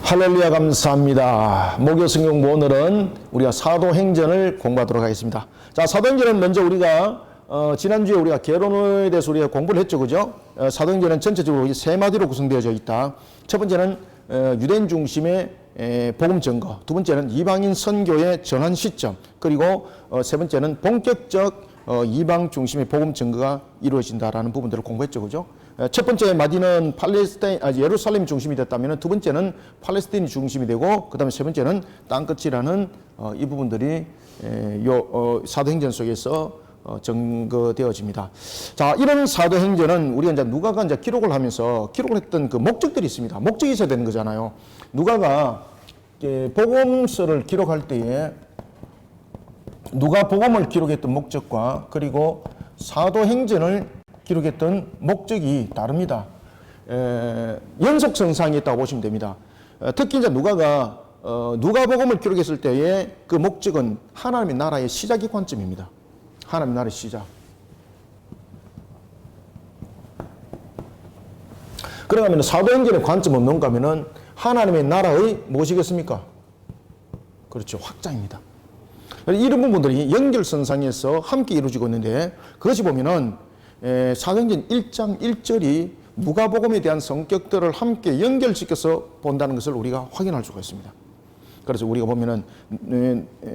할렐루야, 감사합니다. 목요성경 오늘은 우리가 사도행전을 공부하도록 하겠습니다. 자, 사도행전은 먼저 우리가 지난주에 우리가 결혼에 대해서 우리가 공부를 했죠, 그죠? 사도행전은 전체적으로 세 마디로 구성되어져 있다. 첫 번째는 유대인 중심의 복음 증거, 두 번째는 이방인 선교의 전환 시점, 그리고 세 번째는 본격적 이방 중심의 복음 증거가 이루어진다라는 부분들을 공부했죠, 그죠? 첫 번째 마디는 예루살렘 중심이 됐다면 두 번째는 팔레스타인이 중심이 되고 그 다음에 세 번째는 땅끝이라는 이 부분들이 사도행전 속에서 증거되어집니다. 자, 이런 사도행전은 우리가 이제 누가가 이제 기록을 하면서 기록을 했던 그 목적들이 있습니다. 목적이 있어야 되는 거잖아요. 누가가 복음서를 기록할 때에 누가 복음을 기록했던 목적과 그리고 사도행전을 기록했던 목적이 다릅니다. 연속성상이 있다고 보시면 됩니다. 특히 이제 누가가 누가복음을 기록했을 때의 그 목적은 하나님의 나라의 시작의 관점입니다. 하나님의 나라의 시작. 그러면 사도행전의 관점은 뭔가 하면은 하나님의 나라의 무엇이겠습니까? 그렇죠, 확장입니다. 이런 부분들이 연결선상에서 함께 이루어지고 있는데 그것이 보면은 사도행전 1장 1절이 누가복음에 대한 성격들을 함께 연결시켜서 본다는 것을 우리가 확인할 수가 있습니다. 그래서 우리가 보면은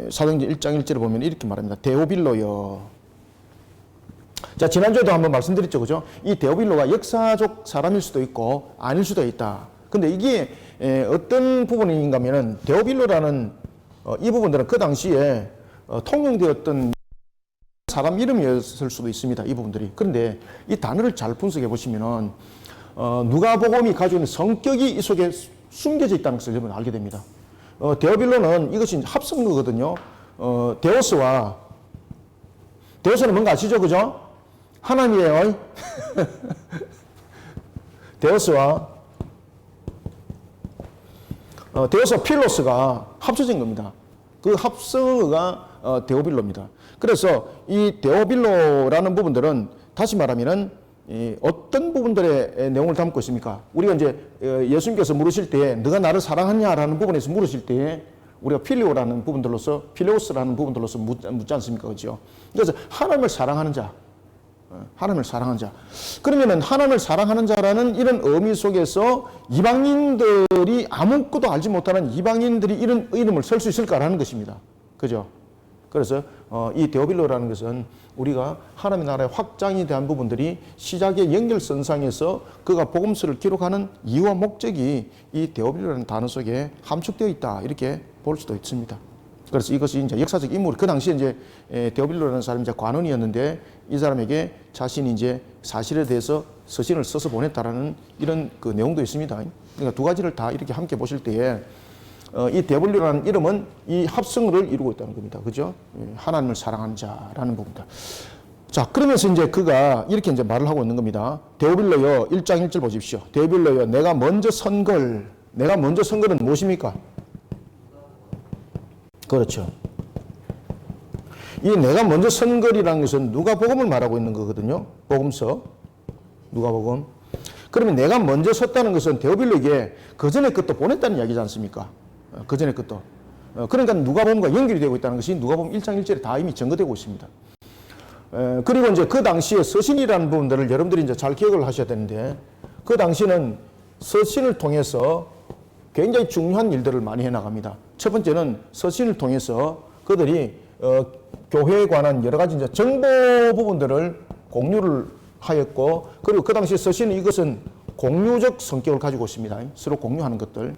사도행전 1장 1절에 보면 이렇게 말합니다. 데오빌로여. 자, 지난주에도 한번 말씀드렸죠, 그죠? 이 데오빌로가 역사적 사람일 수도 있고 아닐 수도 있다. 근데 이게 어떤 부분인가 하면은 데오빌로라는 이 부분들은 그 당시에 통용되었던 사람 이름이었을 수도 있습니다. 이 부분들이. 그런데 이 단어를 잘 분석해 보시면은 누가복음이 가지고 있는 성격이 이 속에 숨겨져 있다는 것을 여러분 알게 됩니다. 데오빌로는 이것이 합성어거든요. 데오스는 뭔가 아시죠, 그죠? 하나님이에요. 데오스와 필로스가 합쳐진 겁니다. 그 합성어가 데오빌로입니다. 그래서 이 데오빌로라는 부분들은 다시 말하면은 어떤 부분들의 내용을 담고 있습니까? 우리가 이제 예수님께서 물으실 때 너가 나를 사랑하냐라는 부분에서 물으실 때 우리가 필리오라는 부분들로서 필레오스라는 부분들로서 묻지 않습니까? 그렇죠? 그래서 하나님을 사랑하는 자, 하나님을 사랑하는 자. 그러면은 하나님을 사랑하는 자라는 이런 의미 속에서 이방인들이 아무것도 알지 못하는 이방인들이 이런 이름을 쓸 수 있을까라는 것입니다. 그죠? 그래서 이 데오빌로라는 것은 우리가 하나님의 나라의 확장에 대한 부분들이 시작의 연결선상에서 그가 복음서를 기록하는 이유와 목적이 이 데오빌로라는 단어 속에 함축되어 있다. 이렇게 볼 수도 있습니다. 그래서 이것이 이제 역사적 인물, 그 당시에 이제 데오빌로라는 사람이 이제 관원이었는데 이 사람에게 자신이 이제 사실에 대해서 서신을 써서 보냈다라는 이런 그 내용도 있습니다. 그러니까 두 가지를 다 이렇게 함께 보실 때에 이 데오빌로라는 이름은 이 합성어를 이루고 있다는 겁니다. 그죠? 하나님을 사랑하는 자라는 부분입니다. 자, 그러면서 이제 그가 이렇게 이제 말을 하고 있는 겁니다. 데오빌로여, 1장 1절 보십시오. 데오빌로여, 내가 먼저 선 걸은 무엇입니까? 그렇죠. 이 내가 먼저 선 걸이라는 것은 누가복음을 말하고 있는 거거든요. 복음서, 누가복음. 그러면 내가 먼저 섰다는 것은 데오빌로에게 그 전에 것도 보냈다는 이야기지 않습니까? 그 전에 것도. 그러니까 누가복음과 연결이 되고 있다는 것이 누가복음 1장 1절에 다 이미 증거되고 있습니다. 그리고 이제 그 당시에 서신이라는 부분들을 여러분들이 이제 잘 기억을 하셔야 되는데 그 당시는 서신을 통해서 굉장히 중요한 일들을 많이 해나갑니다. 첫 번째는 서신을 통해서 그들이 교회에 관한 여러 가지 이제 정보 부분들을 공유를 하였고, 그리고 그 당시 서신은 이것은 공유적 성격을 가지고 있습니다. 서로 공유하는 것들.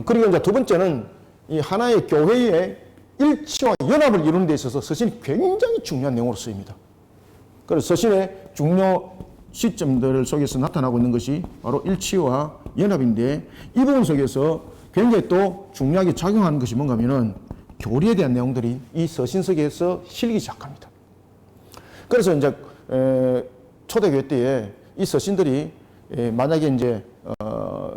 그리고 이제 두 번째는 이 하나의 교회의 일치와 연합을 이루는 데 있어서 서신이 굉장히 중요한 내용으로 쓰입니다. 그래서 서신의 중요 시점들 속에서 나타나고 있는 것이 바로 일치와 연합인데 이 부분 속에서 굉장히 또 중요하게 작용하는 것이 뭔가 하면은 교리에 대한 내용들이 이 서신 속에서 실리기 시작합니다. 그래서 이제 초대교회 때에 이 서신들이 만약에 이제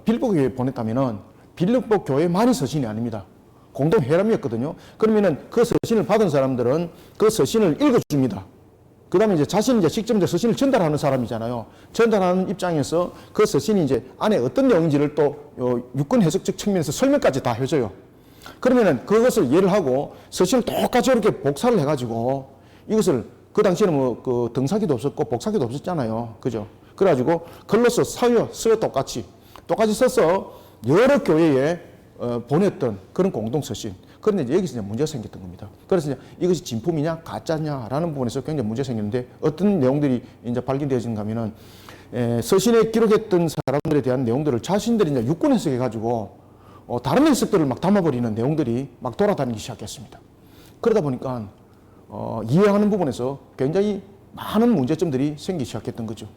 빌립보 교회에 보냈다면은 빌립보 교회만이 서신이 아닙니다. 공동 회람이었거든요. 그러면은 그 서신을 받은 사람들은 그 서신을 읽어줍니다. 그 다음에 이제 자신이 이제 직접 이제 서신을 전달하는 사람이잖아요. 전달하는 입장에서 그 서신이 이제 안에 어떤 내용인지를 또 유권 해석적 측면에서 설명까지 다 해줘요. 그러면은 그것을 이해를 하고 서신을 똑같이 이렇게 복사를 해가지고 이것을 그 당시에는 뭐 그 등사기도 없었고 복사기도 없었잖아요. 그죠? 그래가지고 글로써 써요 똑같이 써서 여러 교회에 보냈던 그런 공동 서신. 그런데 이제 여기서 이제 문제가 생겼던 겁니다. 그래서 이제 이것이 진품이냐 가짜냐라는 부분에서 굉장히 문제가 생겼는데 어떤 내용들이 이제 발견되어지는가 하면은 서신에 기록했던 사람들에 대한 내용들을 자신들이 이제 유권 해석해 가지고 다른 해석들을 막 담아버리는 내용들이 막 돌아다니기 시작했습니다. 그러다 보니까 이해하는 부분에서 굉장히 많은 문제점들이 생기기 시작했던 거죠.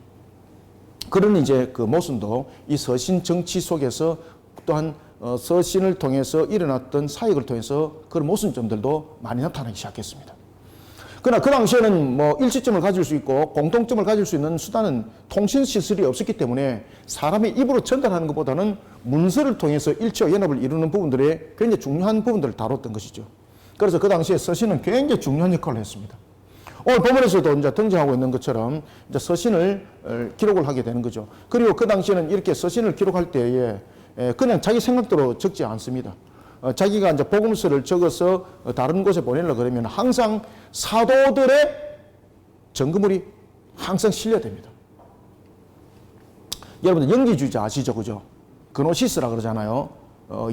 그런 이제 그 모순도 이 서신 정치 속에서 또한 서신을 통해서 일어났던 사역을 통해서 그런 모순점들도 많이 나타나기 시작했습니다. 그러나 그 당시에는 뭐 일치점을 가질 수 있고 공통점을 가질 수 있는 수단은 통신 시설이 없었기 때문에 사람의 입으로 전달하는 것보다는 문서를 통해서 일치와 연합을 이루는 부분들에 굉장히 중요한 부분들을 다뤘던 것이죠. 그래서 그 당시에 서신은 굉장히 중요한 역할을 했습니다. 오늘 본문에서도 이제 등장하고 있는 것처럼 이제 서신을 기록을 하게 되는 거죠. 그리고 그 당시에는 이렇게 서신을 기록할 때에 그냥 자기 생각대로 적지 않습니다. 자기가 이제 복음서를 적어서 다른 곳에 보내려고 그러면 항상 사도들의 증거물이 항상 실려야 됩니다. 여러분들 영지주의자 아시죠? 그죠? 그노시스라 그러잖아요.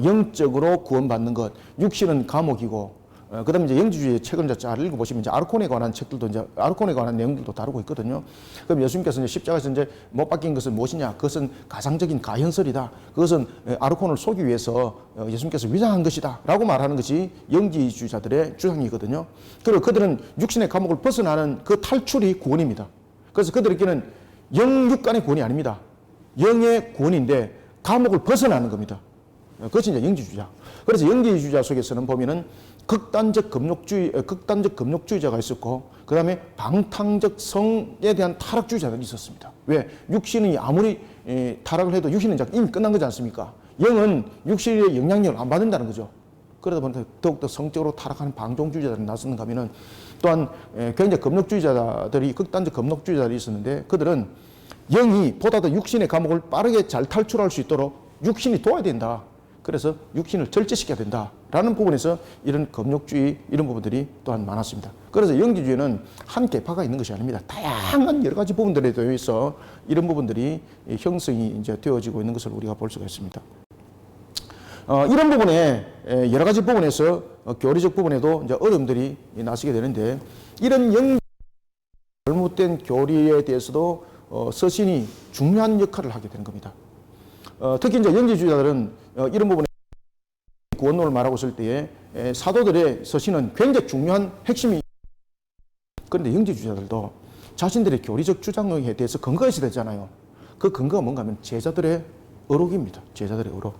영적으로 구원받는 것, 육신은 감옥이고, 그 다음에 이제 영지주의의 책을 이제 잘 읽어보시면 이제 아르콘에 관한 책들도 이제 아르콘에 관한 내용들도 다루고 있거든요. 그럼 예수님께서 이제 십자가에서 이제 못 박힌 것은 무엇이냐? 그것은 가상적인 가현설이다. 그것은 아르콘을 속이기 위해서 예수님께서 위장한 것이다. 라고 말하는 것이 영지주의자들의 주장이거든요. 그리고 그들은 육신의 감옥을 벗어나는 그 탈출이 구원입니다. 그래서 그들에게는 영육 간의 구원이 아닙니다. 영의 구원인데 감옥을 벗어나는 겁니다. 그것이 이제 영지주의자. 그래서 영지주의자 속에서는 보면은 극단적 금욕주의자가 있었고, 그 다음에 방탕적 성에 대한 타락주의자들이 있었습니다. 왜? 육신이 아무리 타락을 해도 육신은 이미 끝난 거지 않습니까? 영은 육신의 영향력을 안 받는다는 거죠. 그러다 보니까 더욱더 성적으로 타락하는 방종주의자들이 나섰는가 하면은 또한 굉장히 극단적 금욕주의자들이 있었는데 그들은 영이 보다 더 육신의 감옥을 빠르게 잘 탈출할 수 있도록 육신이 도와야 된다. 그래서 육신을 절제시켜야 된다라는 부분에서 이런 금욕주의 이런 부분들이 또한 많았습니다. 그래서 영지주의는 한 계파가 있는 것이 아닙니다. 다양한 여러 가지 부분들에 대해서 이런 부분들이 형성이 이제 되어지고 있는 것을 우리가 볼 수가 있습니다. 이런 부분에 여러 가지 부분에서 교리적 부분에도 이제 어려움들이 나시게 되는데 이런 잘못된 교리에 대해서도 서신이 중요한 역할을 하게 되는 겁니다. 특히 이제 영지주의자들은 이런 부분에 구원론을 말하고 있을 때에 사도들의 서신은 굉장히 중요한 핵심이. 그런데 영지주의자들도 자신들의 교리적 주장에 대해서 근거가 있어야 되잖아요. 그 근거가 뭔가 하면 제자들의 어록입니다. 제자들의 어록.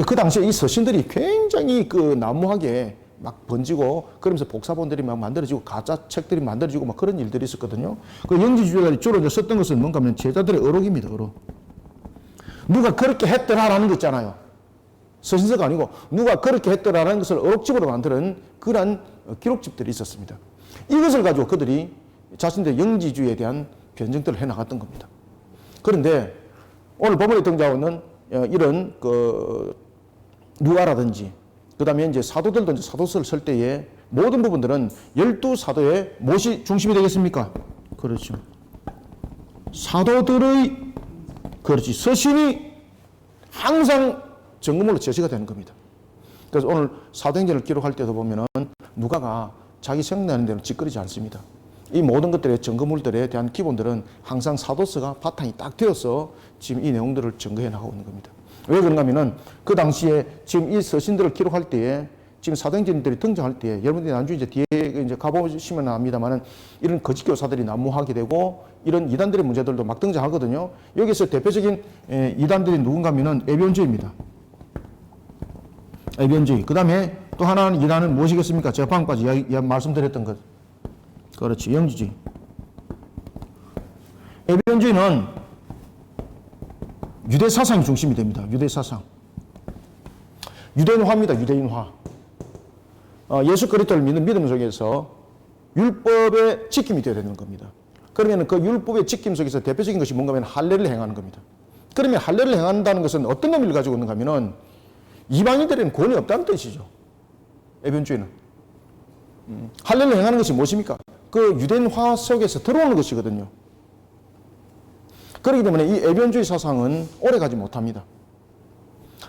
그 당시에 이 서신들이 굉장히 그 난무하게 막 번지고 그러면서 복사본들이 막 만들어지고 가짜 책들이 만들어지고 막 그런 일들이 있었거든요. 그 영지주의자들이 주로 이제 썼던 것은 뭔가 하면 제자들의 어록입니다. 어록. 누가 그렇게 했더라라는 거 있잖아요. 서신서가 아니고 누가 그렇게 했더라라는 것을 어록집으로 만드는 그러한 기록집들이 있었습니다. 이것을 가지고 그들이 자신들의 영지주의에 대한 변증들을 해나갔던 겁니다. 그런데 오늘 본문에 등장하는 이런 그 누가라든지 그 다음에 이제 사도들도 이제 사도서를 쓸 때에 모든 부분들은 12사도의 무엇이 중심이 되겠습니까? 그렇죠. 사도들의 그렇지. 서신이 항상 증거물로 제시가 되는 겁니다. 그래서 오늘 사도행전을 기록할 때도 보면은 누가가 자기 생각나는 대로 짓거리지 않습니다. 이 모든 것들의 증거물들에 대한 기본들은 항상 사도서가 바탕이 딱 되어서 지금 이 내용들을 증거해 나가고 있는 겁니다. 왜 그런가 하면은 그 당시에 지금 이 서신들을 기록할 때에 지금 사도행전들이 등장할 때 여러분들이 나중에 이제 뒤에 이제 가보시면 압니다만은 이런 거짓 교사들이 난무하게 되고 이런 이단들의 문제들도 막 등장하거든요. 여기서 대표적인 이단들이 누군가 하면은 에비온주의입니다. 에비온주의. 그 다음에 또 하나는 이단은 무엇이겠습니까? 제가 방금까지 말씀드렸던 것. 그렇지. 영지주의. 에비온주의는 유대 사상이 중심이 됩니다. 유대 사상. 유대인화입니다. 유대인화. 예수 그리스도를 믿는 믿음 속에서 율법의 지킴이 되어야 되는 겁니다. 그러면 그 율법의 지킴 속에서 대표적인 것이 뭔가 하면 할례를 행하는 겁니다. 그러면 할례를 행한다는 것은 어떤 의미를 가지고 있는가 하면은 이방인들에는 권이 없다는 뜻이죠. 에벤주의는. 할례를 행하는 것이 무엇입니까? 그 유대인화 속에서 들어오는 것이거든요. 그렇기 때문에 이 에벤주의 사상은 오래가지 못합니다.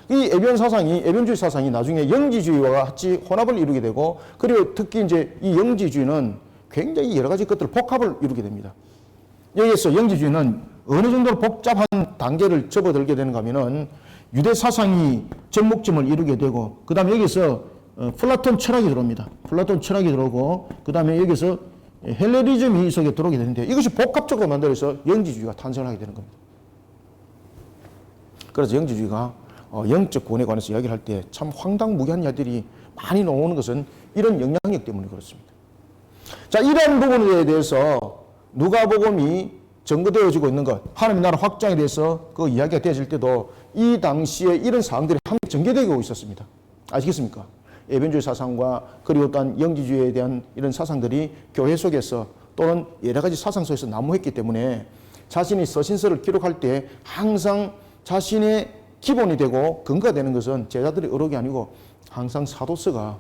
이 에벤주의 사상이 나중에 영지주의와 같이 혼합을 이루게 되고, 그리고 특히 이제 이 영지주의는 굉장히 여러 가지 것들 복합을 이루게 됩니다. 여기에서 영지주의는 어느 정도로 복잡한 단계를 접어들게 되는가 하면은 유대 사상이 접목점을 이루게 되고, 그 다음에 여기서 플라톤 철학이 들어옵니다. 플라톤 철학이 들어오고, 그 다음에 여기서 헬레니즘이 이 속에 들어오게 되는데, 이것이 복합적으로 만들어서 영지주의가 탄생을 하게 되는 겁니다. 그래서 영지주의가 영적 구원에 관해서 이야기를 할 때 참 황당무계한 이야기들이 많이 나오는 것은 이런 영향력 때문에 그렇습니다. 자, 이러한 부분에 대해서 누가복음이 증거되어지고 있는 것, 하나님의 나라 확장에 대해서 그 이야기가 되어질 때도 이 당시에 이런 사항들이 함께 전개되고 있었습니다. 아시겠습니까? 에벤주의 사상과 그리고 또한 영지주의에 대한 이런 사상들이 교회 속에서 또는 여러 가지 사상 속에서 난무했기 때문에 자신이 서신서를 기록할 때 항상 자신의 기본이 되고 근거가 되는 것은 제자들의 의록이 아니고 항상 사도서가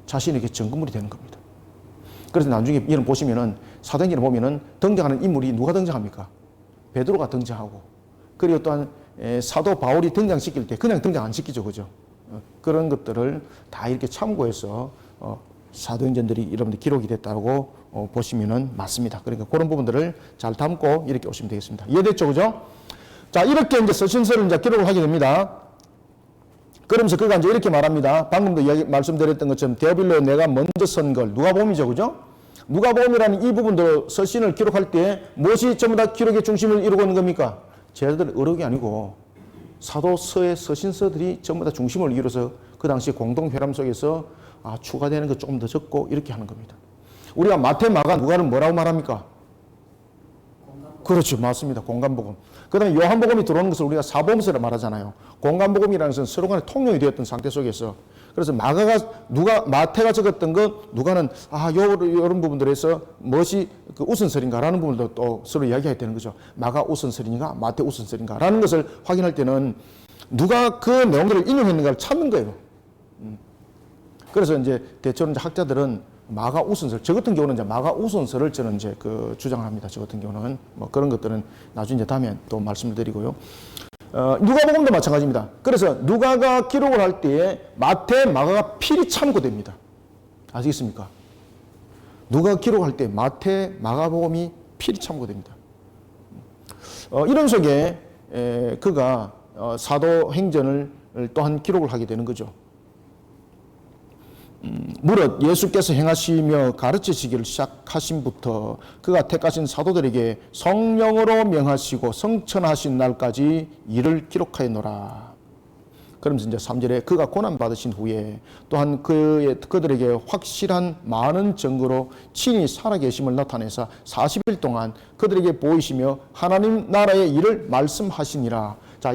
자신에게 증거물이 되는 겁니다. 그래서 나중에 이런 보시면은 사도행전을 보면은 등장하는 인물이 누가 등장합니까? 베드로가 등장하고, 그리고 또한 사도 바울이 등장시킬 때 그냥 등장 안 시키죠, 그죠? 그런 것들을 다 이렇게 참고해서 사도행전들이 여러분들 기록이 됐다고 보시면은 맞습니다. 그러니까 그런 부분들을 잘 담고 이렇게 오시면 되겠습니다. 이해됐죠, 그죠? 자, 이렇게 이제 서신서를 이제 기록을 하게 됩니다. 그러면서 그가 이제 이렇게 말합니다. 방금도 말씀드렸던 것처럼 데오빌로에 내가 먼저 선 걸, 누가복음이죠, 그죠? 누가복음이라는 이 부분도 서신을 기록할 때 무엇이 전부 다 기록의 중심을 이루고 있는 겁니까? 제자들의 의록이 아니고 사도서의 서신서들이 전부 다 중심을 이루어서 그 당시 공동회람 속에서 추가되는 것 조금 더 적고 이렇게 하는 겁니다. 우리가 마태, 마가, 누가는 뭐라고 말합니까? 그렇죠. 맞습니다. 공간복음. 그 다음에 요한복음이 들어오는 것을 우리가 사복음서라 말하잖아요. 공간복음이라는 것은 서로 간에 통용이 되었던 상태 속에서. 그래서 마태가 적었던 것, 누가는, 요런 부분들에서 무엇이 그 우선설인가라는 부분도 또 서로 이야기해야 되는 거죠. 마가 우선설인가, 마태 우선설인가라는 것을 확인할 때는 누가 그 내용들을 인용했는가를 찾는 거예요. 그래서 이제 대체로 이제 학자들은 마가 우선설, 저 같은 경우는 이제 마가 우선설을 저는 이제 주장을 합니다. 저 같은 경우는 뭐 그런 것들은 나중에 다음에 또 말씀을 드리고요. 누가복음도 마찬가지입니다. 그래서 누가가 기록을 할 때에 마태, 마가가 필히 참고됩니다. 아시겠습니까? 누가 기록할 때 마태, 마가복음이 필히 참고됩니다. 이런 속에 그가 사도행전을 또한 기록을 하게 되는 거죠. 무릇 예수께서 행하시며 가르치시기를 시작하신부터 그가 택하신 사도들에게 성령으로 명하시고 성천하신 날까지 이를 기록하였노라. 그러면서 이제 3절에 그가 고난받으신 후에 또한 그들에게 확실한 많은 증거로 친히 살아계심을 나타내사 40일 동안 그들에게 보이시며 하나님 나라의 일을 말씀하시니라. 자,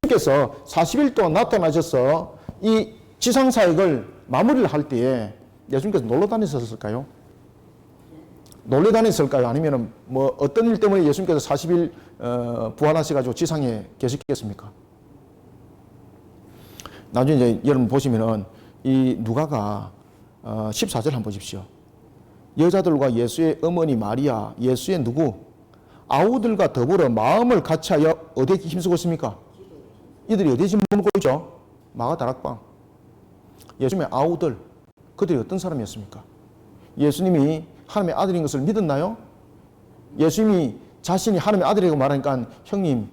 예수께서 40일 동안 나타나셔서 이 지상사역을 마무리를 할 때에 예수님께서 놀러 다니셨을까요? 놀러 다녔을까요? 아니면 뭐 어떤 일 때문에 예수님께서 40일 부활하셔가지고 지상에 계셨겠습니까? 나중에 이제 여러분 보시면은 이 누가가 14절 한번 보십시오. 여자들과 예수의 어머니 마리아, 예수의 누구? 아우들과 더불어 마음을 같이하여 어디에 힘쓰고 있습니까? 이들이 어디에 지금 머물고 있죠? 마가다락방. 예수님의 아우들, 그들이 어떤 사람이었습니까? 예수님이 하나님의 아들인 것을 믿었나요? 예수님이 자신이 하나님의 아들이라고 말하니까 형님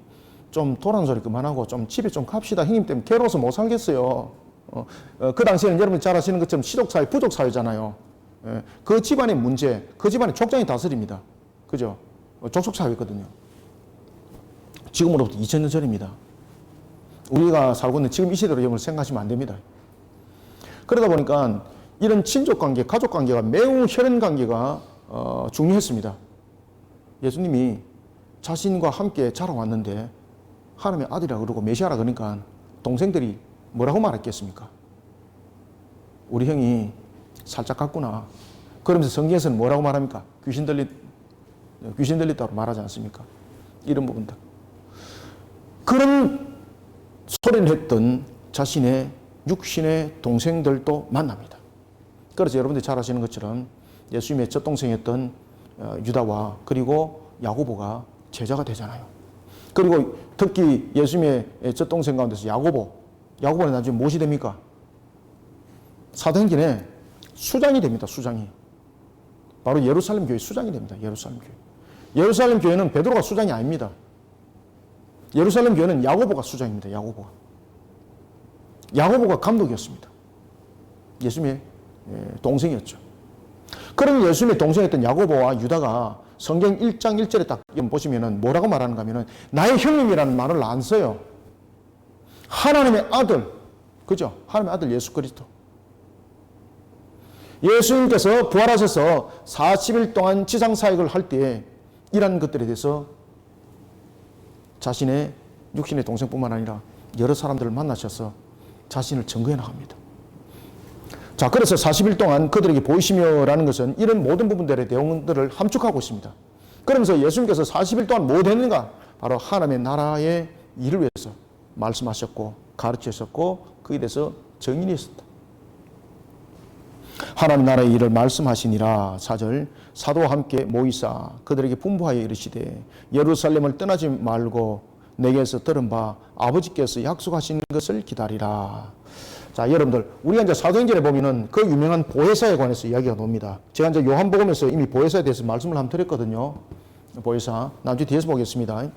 좀 도라는 소리 그만하고 좀 집에 좀 갑시다. 형님 때문에 괴로워서 못 살겠어요. 그 당시에는 여러분 잘 아시는 것처럼 시족사회, 부족사회잖아요. 그 집안의 문제, 그 집안의 족장이 다스립니다. 그죠? 족속사회거든요. 지금으로부터 2000년 전입니다. 우리가 살고 있는 지금 이 시대로 여러분 생각하시면 안 됩니다. 그러다 보니까 이런 친족관계, 가족관계가 매우 혈연관계가 중요했습니다. 예수님이 자신과 함께 자라왔는데 하나님의 아들이라 그러고 메시아라 그러니까 동생들이 뭐라고 말했겠습니까? 우리 형이 살짝 같구나. 그러면서 성경에서는 뭐라고 말합니까? 귀신 들렸다고 말하지 않습니까? 이런 부분들. 그런 소리를 했던 자신의 육신의 동생들도 만납니다. 그래서 여러분들이 잘 아시는 것처럼 예수님의 첫 동생이었던 유다와 그리고 야고보가 제자가 되잖아요. 그리고 특히 예수님의 첫 동생 가운데서 야고보는 나중에 무엇이 됩니까? 사도행전에 수장이 됩니다. 수장이. 바로 예루살렘 교회 수장이 됩니다. 예루살렘 교회. 예루살렘 교회는 베드로가 수장이 아닙니다. 예루살렘 교회는 야고보가 수장입니다. 야고보가 감독이었습니다. 예수님의 동생이었죠. 그러면 예수님의 동생이었던 야고보와 유다가 성경 1장 1절에 딱 보시면은 뭐라고 말하는가 하면은 나의 형님이라는 말을 안 써요. 하나님의 아들, 그죠? 하나님의 아들 예수 그리스도. 예수님께서 부활하셔서 40일 동안 지상 사역을 할 때에 이런 것들에 대해서 자신의 육신의 동생뿐만 아니라 여러 사람들을 만나셔서 자신을 증거해 나갑니다. 자, 그래서 40일 동안 그들에게 보이시며라는 것은 이런 모든 부분들의 내용들을 함축하고 있습니다. 그러면서 예수님께서 40일 동안 뭐 했는가? 바로 하나님의 나라의 일을 위해서 말씀하셨고 가르치셨고 그에 대해서 증인이었습니다. 하나님 나라의 일을 말씀하시니라. 4절 사도와 함께 모이사 그들에게 분부하여 이르시되 예루살렘을 떠나지 말고 내게서 들은 바 아버지께서 약속하신 것을 기다리라. 자, 여러분들 우리가 이제 사도행전에 보면은 그 유명한 보혜사에 관해서 이야기가 나옵니다. 제가 이제 요한복음에서 이미 보혜사에 대해서 말씀을 한번 드렸거든요. 보혜사 나중에 뒤에서 보겠습니다.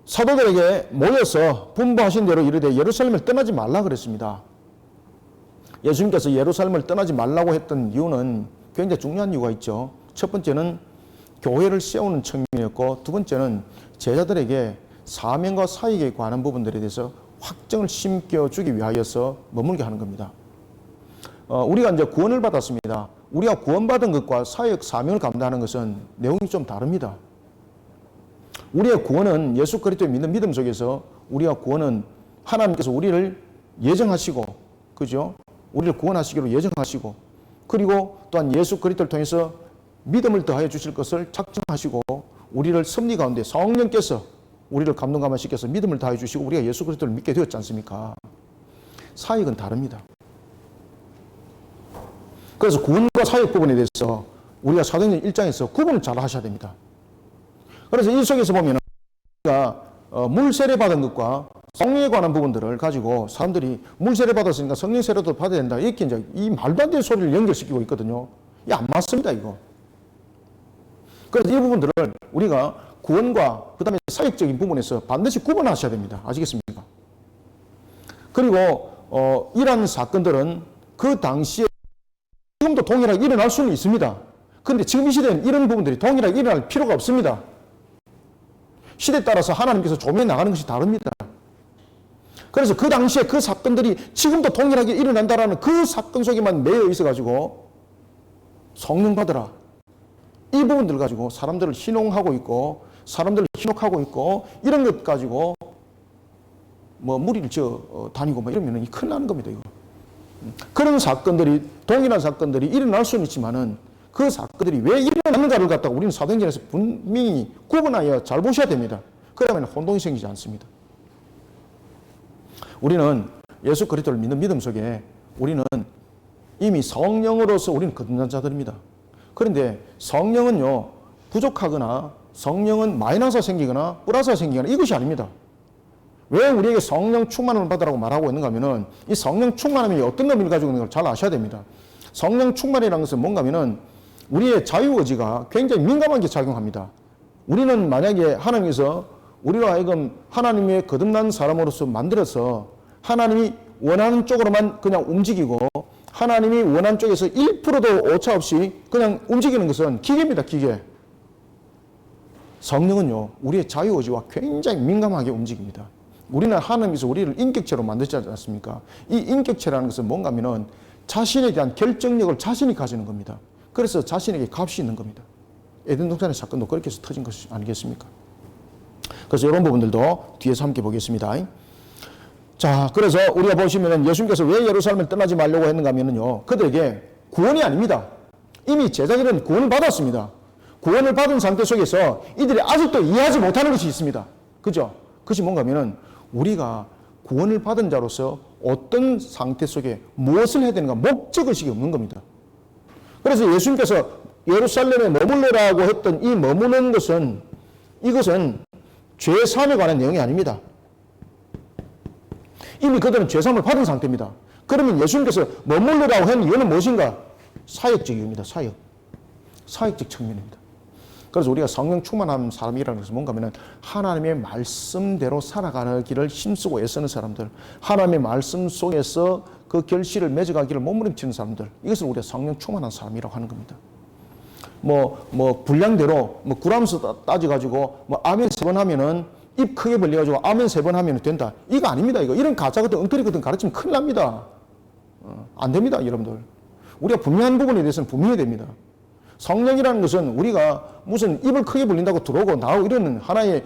사도들에게 모여서 분부하신 대로 이르되 예루살렘을 떠나지 말라 그랬습니다. 예수님께서 예루살렘을 떠나지 말라고 했던 이유는 굉장히 중요한 이유가 있죠. 첫 번째는 교회를 세우는 측면이었고 두 번째는 제자들에게 사명과 사역에 관한 부분들에 대해서 확정을 심겨주기 위하여서 머물게 하는 겁니다. 우리가 이제 구원을 받았습니다. 우리가 구원받은 것과 사역 사명을 감당하는 것은 내용이 좀 다릅니다. 우리의 구원은 예수 그리스도의 믿는 믿음 속에서 우리가 구원은 하나님께서 우리를 예정하시고, 그죠? 우리를 구원하시기로 예정하시고, 그리고 또한 예수 그리스도를 통해서 믿음을 더하여 주실 것을 작정하시고, 우리를 섭리 가운데 성령께서 우리를 감동 감화시켜서 믿음을 다해 주시고 우리가 예수 그리스도를 믿게 되었지 않습니까? 사역은 다릅니다. 그래서 구원과 사역 부분에 대해서 우리가 사도행전 1장에서 구분을 잘 하셔야 됩니다. 그래서 이 속에서 보면 우리가 물 세례 받은 것과 성령에 관한 부분들을 가지고 사람들이 물 세례 받았으니까 성령 세례도 받아야 된다. 이렇게 이제 이 말도 안 되는 소리를 연결시키고 있거든요. 이게 안 맞습니다, 이거. 그래서 이 부분들을 우리가 구원과 그 다음에 사역적인 부분에서 반드시 구분하셔야 됩니다. 아시겠습니까? 그리고 이러한 사건들은 그 당시에 지금도 동일하게 일어날 수는 있습니다. 그런데 지금 이 시대는 이런 부분들이 동일하게 일어날 필요가 없습니다. 시대에 따라서 하나님께서 조명해 나가는 것이 다릅니다. 그래서 그 당시에 그 사건들이 지금도 동일하게 일어난다라는 그 사건 속에만 매여 있어가지고 성령 받으라. 이 부분들 가지고 사람들을 희롱하고 있고 사람들을 희롱하고 있고 이런 것 가지고 뭐 무리를 지어 다니고 뭐 이러면 큰일 나는 겁니다, 이거. 그런 사건들이 동일한 사건들이 일어날 수는 있지만은 그 사건들이 왜 일어나는가를 갖다가 우리는 사도행전에서 분명히 구분하여 잘 보셔야 됩니다. 그러면 혼동이 생기지 않습니다. 우리는 예수 그리스도를 믿는 믿음 속에 우리는 이미 성령으로서 우리는 거듭난 자들입니다. 그런데 성령은요, 부족하거나 성령은 마이너스가 생기거나 플러스가 생기거나 이것이 아닙니다. 왜 우리에게 성령 충만을 받으라고 말하고 있는가 하면은 이 성령 충만함이 어떤 의미를 가지고 있는 걸 잘 아셔야 됩니다. 성령 충만이라는 것은 뭔가 하면은 우리의 자유의지가 굉장히 민감하게 작용합니다. 우리는 만약에 하나님께서 우리로 하여금 하나님의 거듭난 사람으로서 만들어서 하나님이 원하는 쪽으로만 그냥 움직이고 하나님이 원하는 쪽에서 1%도 오차 없이 그냥 움직이는 것은 기계입니다, 기계. 성령은요, 우리의 자유의지와 굉장히 민감하게 움직입니다. 우리는 하나님께서 우리를 인격체로 만드지 않습니까? 이 인격체라는 것은 뭔가 하면은 자신에 대한 결정력을 자신이 가지는 겁니다. 그래서 자신에게 값이 있는 겁니다. 에덴 동산의 사건도 그렇게 해서 터진 것이 아니겠습니까? 그래서 이런 부분들도 뒤에서 함께 보겠습니다. 자, 그래서 우리가 보시면은 예수님께서 왜 예루살렘을 떠나지 말려고 했는가 하면요. 그들에게 구원이 아닙니다. 이미 제자들은 구원을 받았습니다. 구원을 받은 상태 속에서 이들이 아직도 이해하지 못하는 것이 있습니다. 그죠? 그것이 뭔가 하면은 우리가 구원을 받은 자로서 어떤 상태 속에 무엇을 해야 되는가 목적의식이 없는 겁니다. 그래서 예수님께서 예루살렘에 머물러라고 했던 이 머무는 것은 이것은 죄사함에 관한 내용이 아닙니다. 이미 그들은 죄사함을 받은 상태입니다. 그러면 예수님께서 머물러라고 한 이유는 무엇인가? 사역적 이유입니다. 사역적 측면입니다. 그래서 우리가 성령 충만한 사람이라는 것은 뭔가 하면 하나님의 말씀대로 살아가기를 힘쓰고 애쓰는 사람들, 하나님의 말씀 속에서 그 결실을 맺어가기를 몸부림치는 사람들, 이것을 우리가 성령 충만한 사람이라고 하는 겁니다. 분량대로 구라면서 따져가지고 아멘 3번 하면은 입 크게 벌려가지고 아멘 3번 하면 된다. 이거 아닙니다. 이런 가짜거든 엉터리거든 가르치면 큰일 납니다. 안 됩니다, 여러분들. 우리가 분명한 부분에 대해서는 분명해야 됩니다. 성령이라는 것은 우리가 무슨 입을 크게 벌린다고 들어오고 나오고 이러는 하나의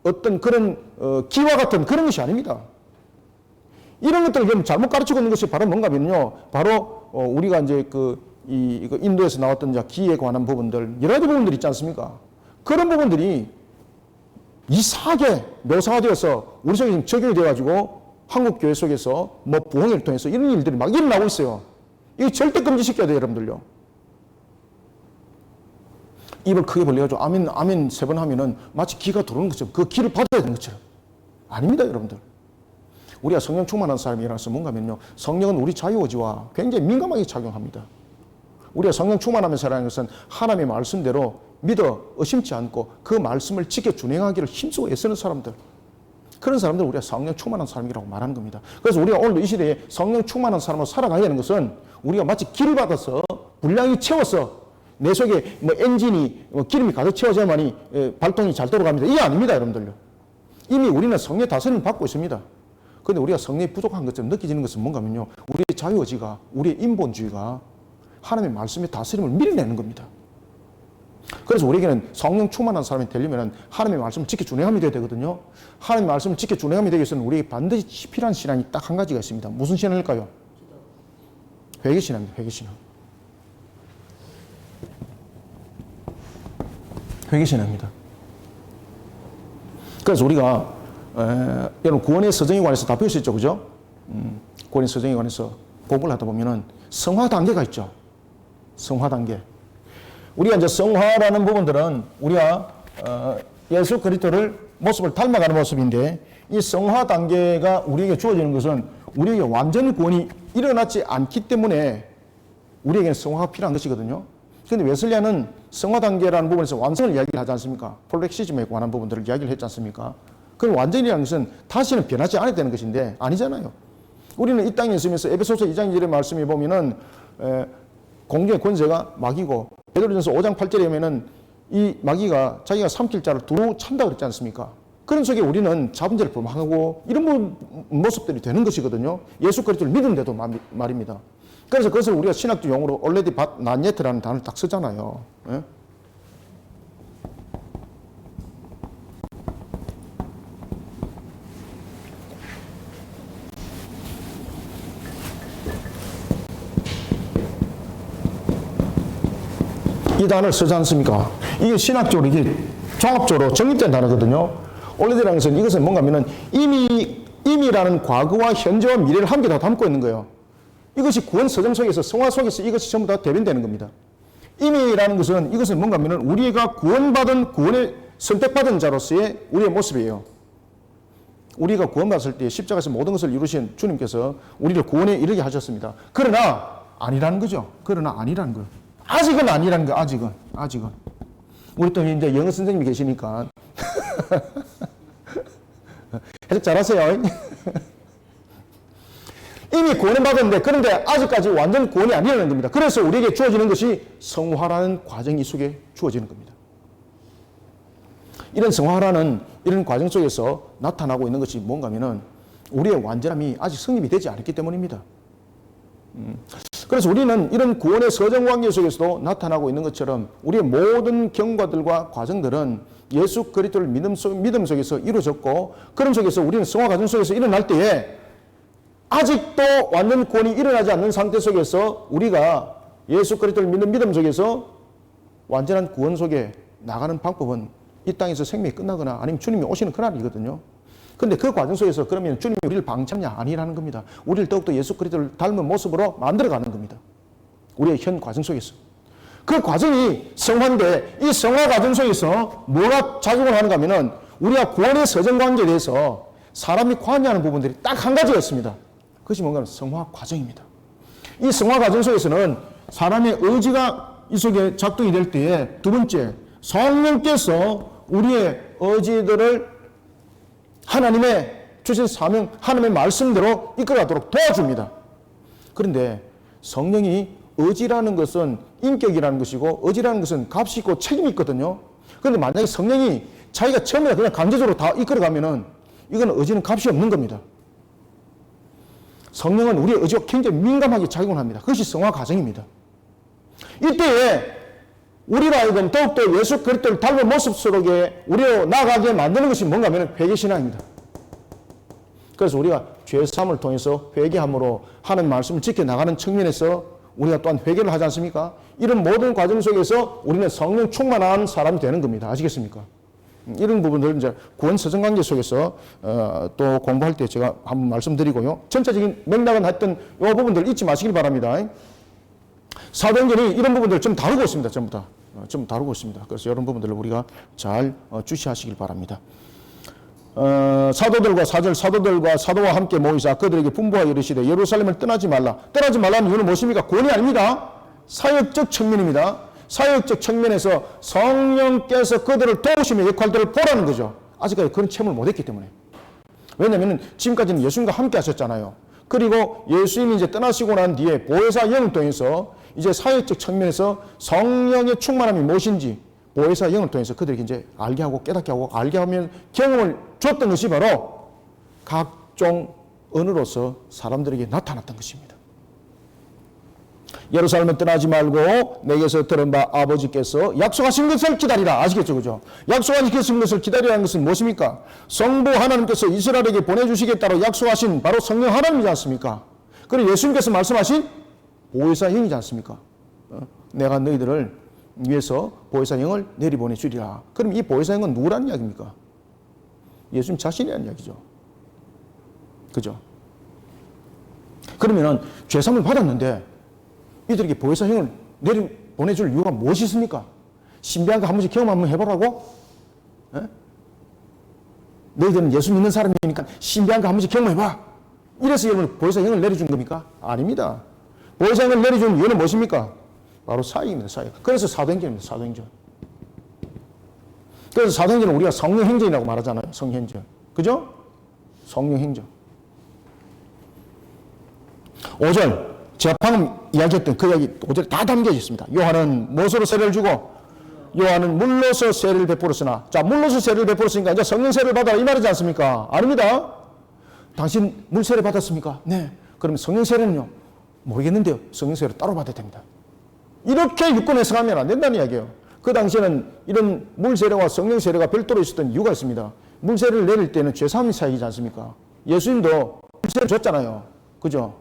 어떤 그런 기와 같은 그런 것이 아닙니다. 이런 것들을 잘못 가르치고 있는 것이 바로 뭔가 하면요. 바로 우리가 이제 이거 인도에서 나왔던 기에 관한 부분들, 여러 가지 부분들이 있지 않습니까? 그런 부분들이 이상하게 묘사가 되어서 우리 속에 지금 적용이 되어가지고 한국 교회 속에서 부흥회를 통해서 이런 일들이 막 일어나고 있어요. 이거 절대 금지시켜야 돼요, 여러분들요. 입을 크게 벌려가지고 아멘 3번 하면은 마치 기가 들어오는 것처럼 그 기를 받아야 되는 것처럼. 아닙니다, 여러분들. 우리가 성령 충만한 사람이라서 뭔가 하면요. 성령은 우리 자유의지와 굉장히 민감하게 작용합니다. 우리가 성령 충만하면 살아가는 것은 하나님의 말씀대로 믿어 의심치 않고 그 말씀을 지켜 준행하기를 힘쓰고 애쓰는 사람들. 그런 사람들 우리가 성령 충만한 사람이라고 말하는 겁니다. 그래서 우리가 오늘 이 시대에 성령 충만한 사람으로 살아가야 하는 것은 우리가 마치 기를 받아서 분량이 채워서 내 속에 엔진이 기름이 가득 채워져야만이 발동이 잘 돌아갑니다. 이게 아닙니다, 여러분들요. 이미 우리는 성령의 다스림을 받고 있습니다. 그런데 우리가 성령이 부족한 것처럼 느껴지는 것은 뭔가 하면요. 우리의 자유의지가, 우리의 인본주의가 하나님의 말씀의 다스림을 밀어내는 겁니다. 그래서 우리에게는 성령 충만한 사람이 되려면 하나님의 말씀을 지켜 준행함이 되어야 되거든요. 하나님의 말씀을 지켜 준행함이 되기 위해서는 우리에게 반드시 필요한 신앙이 딱 한 가지가 있습니다. 무슨 신앙일까요? 회개신앙입니다. 회개신앙. 회개신앙입니다. 그래서 우리가 여러분 구원의 서정에 관해서 다 배울 수 있죠, 그죠? 구원의 서정에 관해서 공부를 하다 보면은 성화 단계가 있죠. 성화 단계. 우리가 이제 성화라는 부분들은 우리가 예수 그리스도를 모습을 닮아가는 모습인데 이 성화 단계가 우리에게 주어지는 것은 우리에게 완전 구원이 일어나지 않기 때문에 우리에게는 성화가 필요한 것이거든요. 그런데 웨슬리안은 성화 단계라는 부분에서 완성을 이야기를 하지 않습니까? 폴렉시즘에 관한 부분들을 이야기를 했지 않습니까? 그럼 완전이라는 것은 다시는 변하지 않아야 되는 것인데 아니잖아요. 우리는 이 땅에 있으면서 에베소서 2장 1절의 말씀에 보면은 공중의 권세가 마귀고 베드로전서 5장 8절에 보면은 이 마귀가 자기가 삼킬 자를 두루 찬다고 그랬지 않습니까? 그런 속에 우리는 자본제를 범하고 이런 모습들이 되는 것이거든요. 예수 그리스도를 믿는데도 말입니다. 그래서 그것을 우리가 신학적 용어로 already but not yet라는 단어를 딱 쓰잖아요. 예? 이 단어를 쓰지 않습니까? 이게 신학적으로 이게 종합적으로 정립된 단어거든요. already라는 것은 이것은 뭔가 하면은 이미라는 과거와 현재와 미래를 함께 다 담고 있는 거예요. 이것이 구원 서정 속에서 성화 속에서 이것이 전부 다 대변되는 겁니다. 이미라는 것은 이것은 뭔가 하면은 우리가 구원받은 구원에 선택받은 자로서의 우리의 모습이에요. 우리가 구원받았을 때 십자가에서 모든 것을 이루신 주님께서 우리를 구원에 이르게 하셨습니다. 그러나 아니라는 거죠. 그러나 아니라는 거예요. 아직은 아니라는 거예요. 아직은. 우리 또 이제 영어 선생님이 계시니까 해석 잘하세요. 이미 구원을 받았는데 그런데 아직까지 완전 구원이 아니라는 겁니다. 그래서 우리에게 주어지는 것이 성화라는 과정이 속에 주어지는 겁니다. 이런 성화라는 이런 과정 속에서 나타나고 있는 것이 뭔가 하면은 우리의 완전함이 아직 성립이 되지 않았기 때문입니다. 그래서 우리는 이런 구원의 서정 관계 속에서도 나타나고 있는 것처럼 우리의 모든 경과들과 과정들은 예수 그리스도를 믿음 속에서 이루어졌고 그런 속에서 우리는 성화 과정 속에서 일어날 때에 아직도 완전 구원이 일어나지 않는 상태 속에서 우리가 예수 그리스도를 믿는 믿음 속에서 완전한 구원 속에 나가는 방법은 이 땅에서 생명이 끝나거나 아니면 주님이 오시는 그날이거든요. 그런데 그 과정 속에서 그러면 주님이 우리를 방치하냐? 아니라는 겁니다. 우리를 더욱더 예수 그리스도를 닮은 모습으로 만들어가는 겁니다. 우리의 현 과정 속에서. 그 과정이 성화인데 이 성화 과정 속에서 뭐가 작용을 하는가 하면은 우리가 구원의 서정관계에 대해서 사람이 관여하는 부분들이 딱 한 가지가 있습니다. 그것이 뭔가 성화 과정입니다. 이 성화 과정 속에서는 사람의 의지가 이 속에 작동이 될 때에 두 번째, 성령께서 우리의 의지들을 하나님의 주신 사명, 하나님의 말씀대로 이끌어가도록 도와줍니다. 그런데 성령이 의지라는 것은 인격이라는 것이고 의지라는 것은 값이 있고 책임이 있거든요. 그런데 만약에 성령이 자기가 처음에 그냥 강제적으로 다 이끌어가면은 이건 의지는 값이 없는 겁니다. 성령은 우리의 의지가 굉장히 민감하게 작용을 합니다. 그것이 성화 과정입니다. 이때에 우리가 하여금 더욱더 예수 그리스도를 닮은 모습 속에 우리로 나아가게 만드는 것이 뭔가 하면 회개신앙입니다. 그래서 우리가 죄사함을 통해서 회개함으로 하는 말씀을 지켜나가는 측면에서 우리가 또한 회개를 하지 않습니까? 이런 모든 과정 속에서 우리는 성령 충만한 사람이 되는 겁니다. 아시겠습니까? 이런 부분들 이제 구원 서정 관계 속에서 또 공부할 때 제가 한번 말씀드리고요. 전체적인 맥락은 하여튼 이 부분들 잊지 마시길 바랍니다. 사도행전이 이런 부분들을 좀 다루고 있습니다. 전부 다. 좀 다루고 있습니다. 그래서 이런 부분들을 우리가 잘 주시하시길 바랍니다. 사도들과 사도와 함께 모이사 그들에게 분부하여 이르시되 예루살렘을 떠나지 말라. 떠나지 말라는 이유는 무엇입니까? 구원이 아닙니다. 사역적 측면입니다. 사역적 측면에서 성령께서 그들을 도우시며 역할들을 보라는 거죠. 아직까지 그런 체험을 못했기 때문에. 왜냐하면 지금까지는 예수님과 함께 하셨잖아요. 그리고 예수님이 이제 떠나시고 난 뒤에 보혜사 영을 통해서 이제 사역적 측면에서 성령의 충만함이 무엇인지 보혜사 영을 통해서 그들에게 이제 알게 하고 깨닫게 하고 알게 하면 경험을 줬던 것이 바로 각종 언어로서 사람들에게 나타났던 것입니다. 예루살렘을 떠나지 말고 내게서 들은 바 아버지께서 약속하신 것을 기다리라. 아시겠죠? 그죠? 약속하신 것을 기다리라는 것은 무엇입니까? 성부 하나님께서 이스라엘에게 보내주시겠다고 약속하신 바로 성령 하나님이지 않습니까? 그리고 예수님께서 말씀하신 보혜사 영이지 않습니까? 내가 너희들을 위해서 보혜사 영을 내리보내주리라. 그럼 이 보혜사 영은 누구라는 이야기입니까? 예수님 자신이라는 이야기죠. 그죠? 그러면은 죄사함을 받았는데 이들에게 보혜사 영을 내리보내줄 이유가 무엇이 있습니까? 신비한 거 한 번씩 경험 한번 해보라고? 에? 너희들은 예수 믿는 사람이니까 신비한 거 한 번씩 경험해봐. 이래서 여러분 보혜사 영을 내려준 겁니까? 아닙니다. 보혜사 영을 내려준 이유는 무엇입니까? 바로 사역입니다. 사역. 그래서 사도행전입니다. 사도행전. 그래서 사도행전은 우리가 성령행전이라고 말하잖아요. 성행전. 그죠? 성령행전. 5절. 제가 방금 이야기했던 그 이야기 5절에 다 담겨져 있습니다. 요한은 무엇으로 세례를 주고 요한은 물로서 세례를 베풀었으나 자 물로서 세례를 베풀었으니까 이제 성령 세례를 받아라 이 말이지 않습니까? 아닙니다. 당신 물 세례 받았습니까? 네. 그러면 성령 세례는요? 모르겠는데요. 성령 세례를 따로 받아야 됩니다. 이렇게 육군 해석하면 안 된다는 이야기예요. 그 당시에는 이런 물 세례와 성령 세례가 별도로 있었던 이유가 있습니다. 물 세례를 내릴 때는 죄사함이 사역이지 않습니까? 예수님도 물 세례를 줬잖아요. 그죠?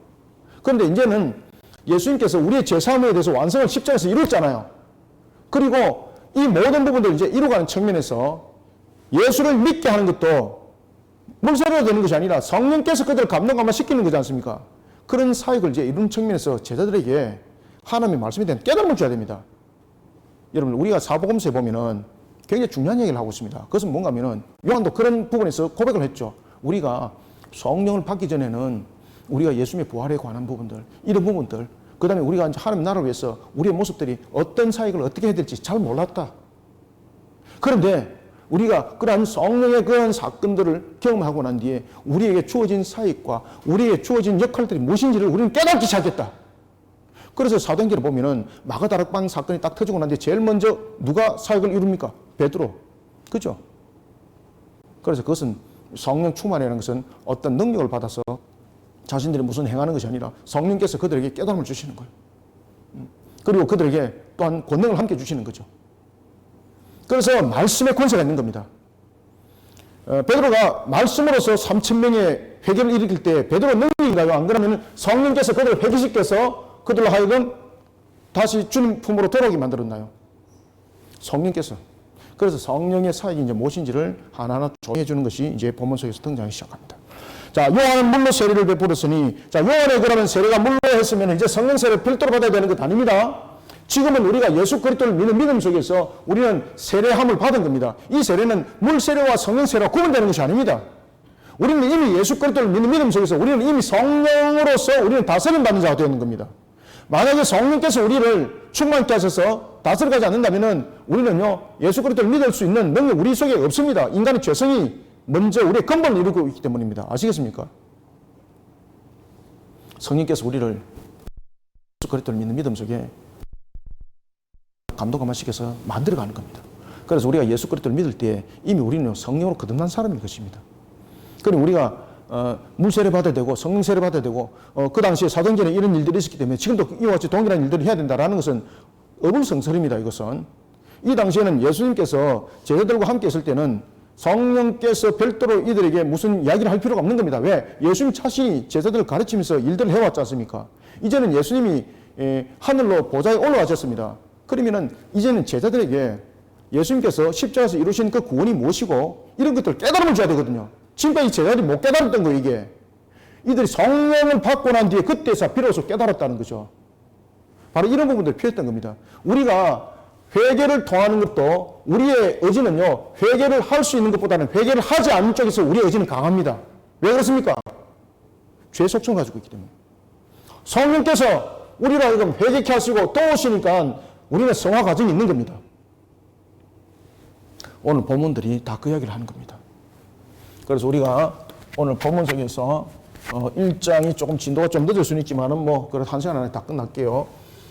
그런데 이제는 예수님께서 우리의 죄사함에 대해서 완성을 십자가에서 이뤘잖아요. 그리고 이 모든 부분들을 이제 이루어가는 측면에서 예수를 믿게 하는 것도 물세례로 되는 것이 아니라 성령께서 그들을 감동감화 시키는 거지 않습니까? 그런 사역을 이제 이루는 측면에서 제자들에게 하나님의 말씀에 대한 깨달음을 줘야 됩니다. 여러분, 우리가 사복음서에 보면은 굉장히 중요한 얘기를 하고 있습니다. 그것은 뭔가 하면은 요한도 그런 부분에서 고백을 했죠. 우리가 성령을 받기 전에는 우리가 예수님의 부활에 관한 부분들, 이런 부분들, 그 다음에 우리가 이제 하나님 나라를 위해서 우리의 모습들이 어떤 사역을 어떻게 해야 될지 잘 몰랐다. 그런데 우리가 그러한 성령의 그런 사건들을 경험하고 난 뒤에 우리에게 주어진 사역과 우리에게 주어진 역할들이 무엇인지를 우리는 깨닫기 시작했다. 그래서 사도행전을 보면은 마가다락방 사건이 딱 터지고 난 뒤에 제일 먼저 누가 사역을 이룹니까? 베드로. 그죠? 그래서 그것은 성령 충만이라는 것은 어떤 능력을 받아서 자신들이 무슨 행하는 것이 아니라 성령께서 그들에게 깨달음을 주시는 거예요. 그리고 그들에게 또한 권능을 함께 주시는 거죠. 그래서 말씀의 권세가 있는 겁니다. 베드로가 말씀으로서 3,000명의 회개를 일으킬 때 베드로 능력인가요? 안 그러면 성령께서 그들을 회개시켜서 그들로 하여금 다시 주님 품으로 돌아오게 만들었나요? 성령께서. 그래서 성령의 사역이 이제 무엇인지를 하나하나 조언해 주는 것이 이제 본문 속에서 등장하기 시작합니다. 자, 요한은 물로 세례를 베풀었으니, 자, 요한의 그러면 세례가 물로 했으면 이제 성령 세례를 별도로 받아야 되는 것 아닙니다. 지금은 우리가 예수 그리스도를 믿는 믿음 속에서 우리는 세례함을 받은 겁니다. 이 세례는 물 세례와 성령 세례와 구분되는 것이 아닙니다. 우리는 이미 예수 그리스도를 믿는 믿음 속에서 우리는 이미 성령으로서 우리는 다스림 받는 자가 되는 겁니다. 만약에 성령께서 우리를 충만케 하셔서 다스려가지 않는다면 우리는요, 예수 그리스도를 믿을 수 있는 능력 우리 속에 없습니다. 인간의 죄성이 먼저 우리의 근본을 이루고 있기 때문입니다. 아시겠습니까? 성령께서 우리를 예수 그리스도를 믿는 믿음 속에 감동감화시켜서 만들어가는 겁니다. 그래서 우리가 예수 그리스도를 믿을 때 이미 우리는 성령으로 거듭난 사람인 것입니다. 그럼 우리가 물세례 받아야 되고 성령세례 받아야 되고 그 당시에 사도행전에 이런 일들이 있었기 때문에 지금도 이와 같이 동일한 일들을 해야 된다라는 것은 어불성설입니다. 이것은 이 당시에는 예수님께서 제자들과 함께 있을 때는 성령께서 별도로 이들에게 무슨 이야기를 할 필요가 없는 겁니다. 왜? 예수님 자신이 제자들을 가르치면서 일들을 해왔지 않습니까? 이제는 예수님이 하늘로 보좌에 올라가셨습니다. 그러면은 이제는 제자들에게 예수님께서 십자가에서 이루신 그 구원이 무엇이고 이런 것들을 깨달음을 줘야 되거든요. 지금까지 제자들이 못 깨달았던 거예요, 이게. 이들이 성령을 받고 난 뒤에 그때서 비로소 깨달았다는 거죠. 바로 이런 부분들이 필요했던 겁니다. 우리가 회개를 통하는 것도 우리의 의지는요, 회개를 할 수 있는 것보다는 회개를 하지 않는 쪽에서 우리의 의지는 강합니다. 왜 그렇습니까? 죄 속성을 가지고 있기 때문에. 성령께서 우리를 하여금 회개케 하시고 또 오시니까 우리는 성화 과정이 있는 겁니다. 오늘 본문들이 다 그 이야기를 하는 겁니다. 그래서 우리가 오늘 본문 속에서 1장이 조금 진도가 좀 늦을 수는 있지만은 뭐 그래도 1시간 안에 다 끝날게요.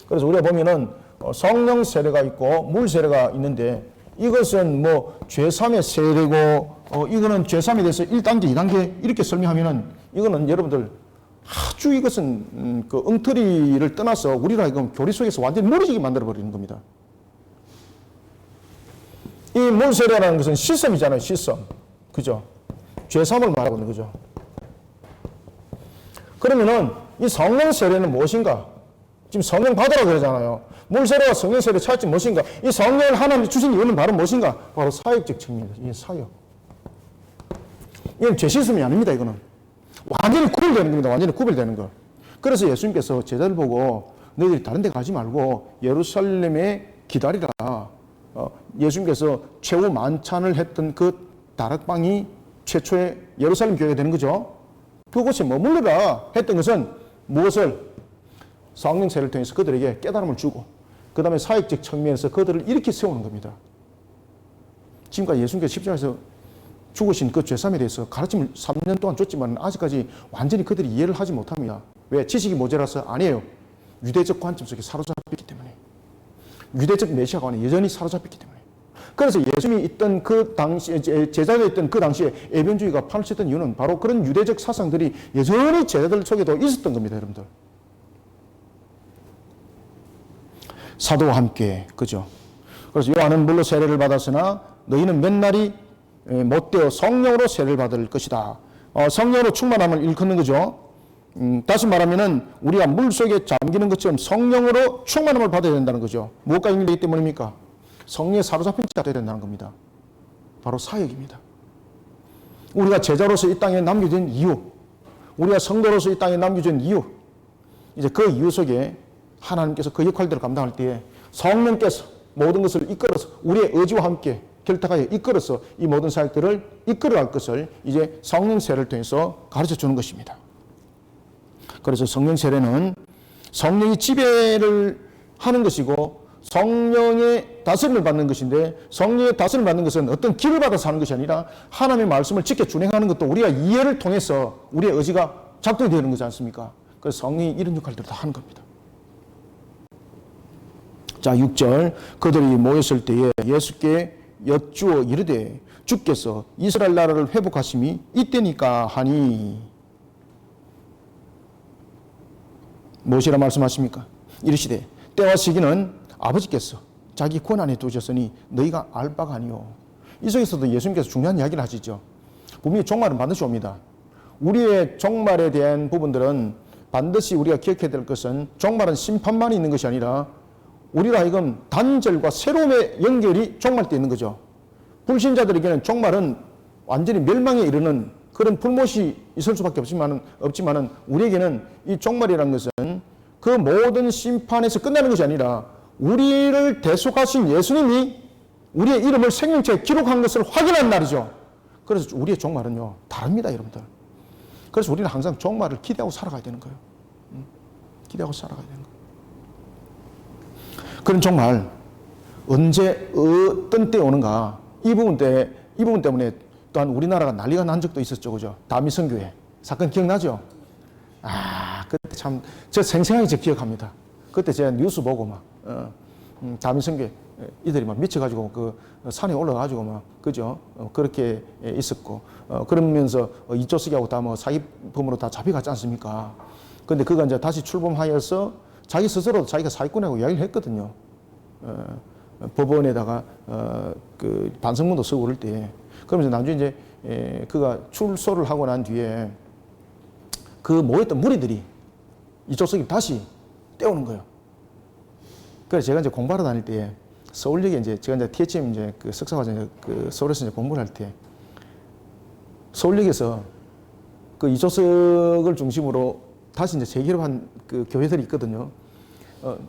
그래서 우리가 보면은 성령 세례가 있고 물 세례가 있는데 이것은 뭐 죄삼의 세례고 이거는 죄삼에 대해서 1단계, 2단계 이렇게 설명하면은 이거는 여러분들 아주 이것은 그 엉터리를 떠나서 우리가 지금 교리 속에서 완전히 무너지게 만들어버리는 겁니다. 이 물세례라는 것은 시섬이잖아요. 시섬. 그죠? 죄삼을 말하고 있는 거죠. 그러면은 이 성령 세례는 무엇인가? 지금 성령 받으라고 그러잖아요. 물세례와 성령 세례의 차이점이 무엇인가? 이 성령을 하나님이 주신 이유는 바로 무엇인가? 바로 사역적 측면입니다. 이 사역. 이건 죄 씻음이 아닙니다. 이거는. 완전히 구별되는 겁니다. 완전히 구별되는 거. 그래서 예수님께서 제자들 보고 너희들이 다른 데 가지 말고 예루살렘에 기다리라. 예수님께서 최후 만찬을 했던 그 다락방이 최초의 예루살렘 교회가 되는 거죠. 그곳에 머물러라 했던 것은 무엇을? 성령 세례를 통해서 그들에게 깨달음을 주고 그 다음에 사역적 측면에서 그들을 일으켜 세우는 겁니다. 지금까지 예수님께서 십자가에서 죽으신 그 죄삼에 대해서 가르침을 3년 동안 줬지만 아직까지 완전히 그들이 이해를 하지 못합니다. 왜? 지식이 모자라서 아니에요. 유대적 관점 속에 사로잡혔기 때문에. 유대적 메시아관에 여전히 사로잡혔기 때문에. 그래서 예수님이 있던 그 당시에, 제자들이 있던 그 당시에 예변주의가 판을 쳤던 이유는 바로 그런 유대적 사상들이 여전히 제자들 속에도 있었던 겁니다, 여러분들. 사도와 함께, 그죠? 그래서 요한은 물로 세례를 받았으나 너희는 몇 날이 못되어 성령으로 세례를 받을 것이다. 성령으로 충만함을 일컫는 거죠. 다시 말하면은 우리가 물 속에 잠기는 것처럼 성령으로 충만함을 받아야 된다는 거죠. 무엇과 연결되기 때문입니까? 성령에 사로잡힌 자가 되어야 된다는 겁니다. 바로 사역입니다. 우리가 제자로서 이 땅에 남겨진 이유, 우리가 성도로서 이 땅에 남겨진 이유, 이제 그 이유 속에 하나님께서 그 역할들을 감당할 때에 성령께서 모든 것을 이끌어서 우리의 의지와 함께 결탁하여 이끌어서 이 모든 사역들을 이끌어갈 것을 이제 성령 세례를 통해서 가르쳐 주는 것입니다. 그래서 성령 세례는 성령이 지배를 하는 것이고 성령의 다스림을 받는 것인데 성령의 다스림을 받는 것은 어떤 길을 받아서 하는 것이 아니라 하나님의 말씀을 지켜 준행하는 것도 우리가 이해를 통해서 우리의 의지가 작동되는 거지 않습니까? 그래서 성령이 이런 역할들을 다 하는 겁니다. 자, 6절 그들이 모였을 때에 예수께 여쭈어 이르되 주께서 이스라엘 나라를 회복하심이 이때니까 하니 무엇이라 말씀하십니까? 이르시되 때와 시기는 아버지께서 자기 권한에 두셨으니 너희가 알 바가 아니오. 이 속에서도 예수님께서 중요한 이야기를 하시죠. 분명히 종말은 반드시 옵니다. 우리의 종말에 대한 부분들은 반드시 우리가 기억해야 될 것은 종말은 심판만 있는 것이 아니라 우리로 하여금 단절과 새로움의 연결이 종말 때 있는 거죠. 불신자들에게는 종말은 완전히 멸망에 이르는 그런 불못이 있을 수밖에 없지만은 우리에게는 이 종말이라는 것은 그 모든 심판에서 끝나는 것이 아니라 우리를 대속하신 예수님이 우리의 이름을 생명책에 기록한 것을 확인한 날이죠. 그래서 우리의 종말은요 다릅니다, 여러분들. 그래서 우리는 항상 종말을 기대하고 살아가야 되는 거예요. 기대하고 살아가야 되는 거예요. 그런 종말 언제 어떤 때 오는가, 이 부분 때문에 또한 우리나라가 난리가 난 적도 있었죠, 그죠? 다미성교회 사건 기억나죠? 그때 참 저 생생하게 저 기억합니다. 그때 제가 뉴스 보고 막 다미성교회 이들이 막 미쳐가지고 그 산에 올라가가지고 막 그죠? 그렇게 있었고 그러면서 이조석이하고 다 뭐 사기범으로 다 잡혀갔지 않습니까? 근데 그가 이제 다시 출범하여서 자기 스스로 자기가 사기꾼이라고 이야기를 했거든요. 법원에다가 그 반성문도 쓰고 그럴 때. 그러면서 나중에 이제 그가 출소를 하고 난 뒤에 그 모였던 무리들이 이조석이 다시 떼오는 거예요. 그래서 제가 이제 공부하러 다닐 때 서울역에 이제 제가 이제 THM 이제 그 석사과정 그 서울에서 이제 공부를 할 때 서울역에서 그 이조석을 중심으로 다시 이제 재개업한 그 교회들이 있거든요.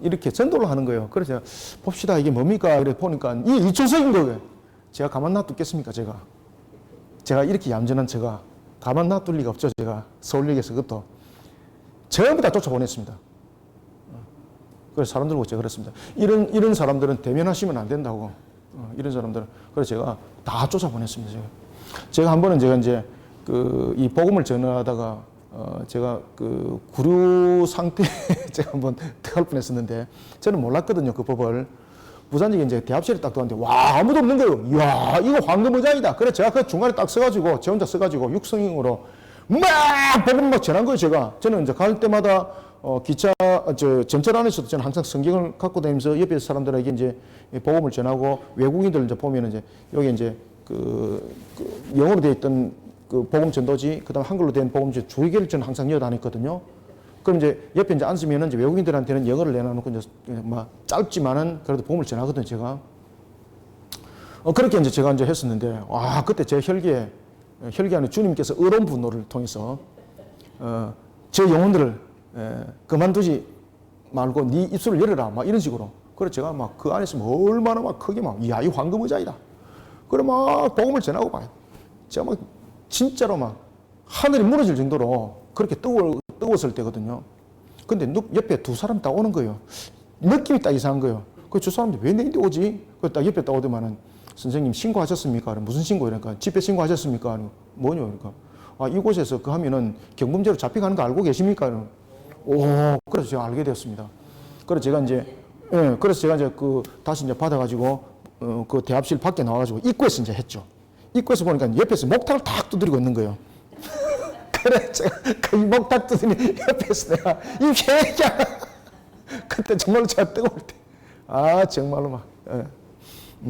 이렇게 전도를 하는 거예요. 그래서 제가 봅시다 이게 뭡니까? 그래 보니까 이 이조석인 거예요. 제가 가만 놔두겠습니까? 제가 이렇게 얌전한 제가 가만 놔둘 리가 없죠. 제가 서울역에서 그것도 전부 다 쫓아보냈습니다. 그래서 사람들 보고 제가 그랬습니다. 이런 사람들은 대면하시면 안 된다고. 이런 사람들은. 그래서 제가 다 쫓아보냈습니다. 제가 한 번은 제가 이제 이 복음을 전하다가 제가 그 구류 상태에 제가 한번 들어갈 뻔했었는데 저는 몰랐거든요, 그 법을. 부산역에 이제 대합실에 딱 들어왔는데 와 아무도 없는 거예요. 이야 이거 황금의자이다. 그래 제가 그 중간에 딱 서가지고 제 혼자 서가지고 육성ing으로 막 복음 막 전한 거예요. 저는 이제 갈 때마다 기차 전철 안에서도 저는 항상 성경을 갖고 다니면서 옆에 사람들에게 이제 복음을 전하고 외국인들 이제 보면은 이제 여기 이제 그 영어로 되어 있던 그 복음 전도지, 그다음 한글로 된 복음지 두 개를 저는 항상 이어 다녔거든요. 그럼 이제 옆에 이제 앉으면은 이제 외국인들한테는 영어를 내놔놓고 이제 막 짧지만은 그래도 복음을 전하거든요, 제가. 그렇게 이제 제가 이제 했었는데, 와, 그때 제 혈기 안에 주님께서 의로운 분노를 통해서, 제 영혼들을, 그만두지 말고 네 입술을 열어라, 막 이런 식으로. 그래서 제가 막 그 안에서 얼마나 막 크게 막, 이야, 이 황금의자이다. 그래 막 복음을 전하고 막, 제가 막 진짜로 막 하늘이 무너질 정도로 그렇게 뜨거웠을 때거든요. 근데 옆에 두 사람 딱 오는 거예요. 느낌이 딱 이상한 거예요. 저 사람들 왜 내인데 오지? 그 딱 옆에 딱 오더만은 선생님 신고하셨습니까? 무슨 신고? 이러니까 집회 신고하셨습니까? 뭐냐? 그러니까 이곳에서 그 하면은 경범죄로 잡혀가는 거 알고 계십니까? 그래서 제가 알게 되었습니다. 그래서 제가 이제 다시 이제 받아가지고 그 대합실 밖에 나와가지고 입구에서 이제 했죠. 입구에서 보니까 옆에서 목탁을 탁 두드리고 있는 거예요. 그래, 제가 그 목탁 두드리니 옆에서 내가 이 개야. 그때 정말로 제가 뜨거울 때, 정말로 막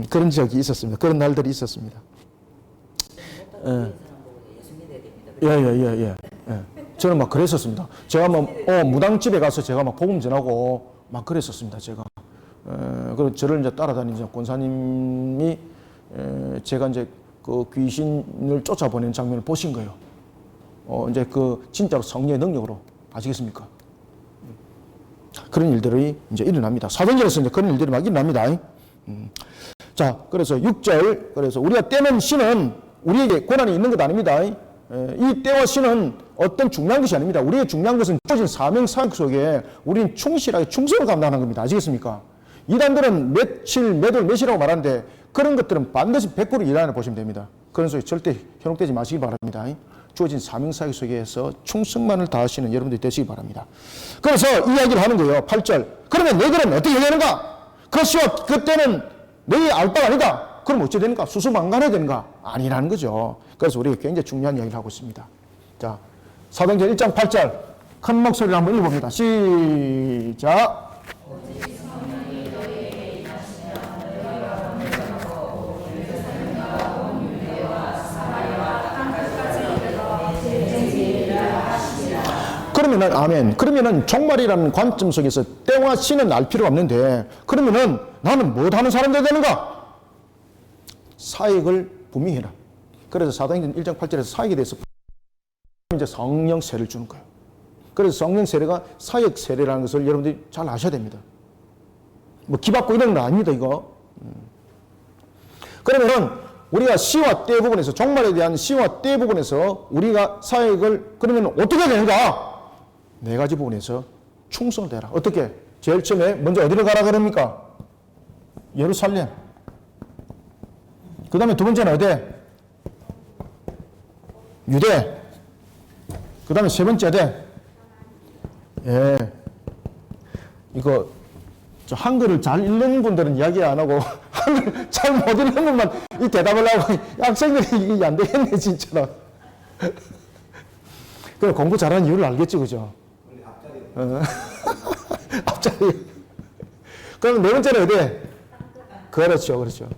그런 적이 있었습니다. 그런 날들이 있었습니다. 예. 저는 막 그랬었습니다. 제가 막 무당집에 가서 제가 막 복음 전하고 막 그랬었습니다. 제가. 그리고 저를 이제 따라다니는 권사님이 제가 이제 그 귀신을 쫓아보낸 장면을 보신 거예요. 이제 그 진짜로 성령의 능력으로. 아시겠습니까? 그런 일들이 이제 일어납니다. 사도행전에서 이제 그런 일들이 막 일어납니다. 자, 그래서 6절. 그래서 우리가 떼는 신은 우리에게 권한이 있는 것 아닙니다. 이 때와 신은 어떤 중요한 것이 아닙니다. 우리의 중요한 것은 주어진 사명 사역 속에 우리는 충실하게 충성을 감당하는 겁니다. 아시겠습니까? 이단들은 며칠, 몇 월, 몇이라고 말하는데 그런 것들은 반드시 100% 일하는 보시면 됩니다. 그런 소리 절대 현혹되지 마시기 바랍니다. 주어진 사명 사역 속에서 충성만을 다하시는 여러분들이 되시기 바랍니다. 그래서 이야기를 하는 거예요. 8절. 그러면 너희들은 어떻게 해야 되는가? 그때는 너희 알 바가 아니다. 그럼 어찌 되는가? 수수망간해야 되는가? 아니라는 거죠. 그래서 우리가 굉장히 중요한 이야기를 하고 있습니다. 자, 사도행전 1장 8절 큰 목소리로 한번 읽어봅니다. 시작. 그러면은, 아멘. 그러면은 종말이라는 관점 속에서 때와 시는 알 필요가 없는데, 그러면은 나는 뭐 하는 사람 돼야 되는가? 사역을 분명히 해라. 그래서 사도행전 1장 8절에서 사역에 대해서 이제 성령 세례를 주는 거예요. 그래서 성령 세례가 사역 세례라는 것을 여러분들이 잘 아셔야 됩니다. 뭐 기받고 이런 건 아닙니다, 이거. 그러면은 우리가 시와 때 부분에서, 종말에 대한 시와 때 부분에서 우리가 사역을 그러면 어떻게 되는가? 네 가지 부분에서 충성을 되라. 어떻게? 제일 처음에 먼저 어디로 가라 그럽니까? 예루살렘. 그 다음에 두 번째는 어디? 유대. 그 다음에 세 번째 어디? 예. 이거, 한글을 잘 읽는 분들은 이야기 안 하고, 한글 잘 못 읽는 분만 이 대답을 하고, 학생들이 이게 안 되겠네, 진짜로. 그래, 공부 잘하는 이유를 알겠죠, 그죠? 앞자리. 그럼 네 번째는 어디? 그렇죠, 그렇죠.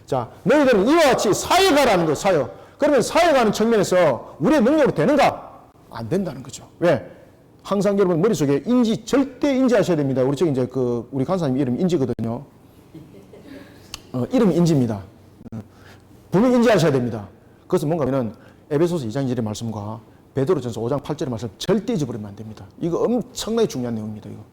자, 너희들은 이와 같이 사역하라는 거예요, 사역. 그러면 사역하는 측면에서 우리의 능력으로 되는가? 안 된다는 거죠. 왜? 항상 여러분 머릿속에 인지, 절대 인지하셔야 됩니다. 우리 저기 이제 우리 간사님 이름이 인지거든요. 이름이 인지입니다. 분명히 인지하셔야 됩니다. 그것은 뭔가 하면은 에베소서 2장 2절의 말씀과 베드로전서 5장 8절의 말씀 절대 잊어버리면 안 됩니다. 이거 엄청나게 중요한 내용입니다, 이거.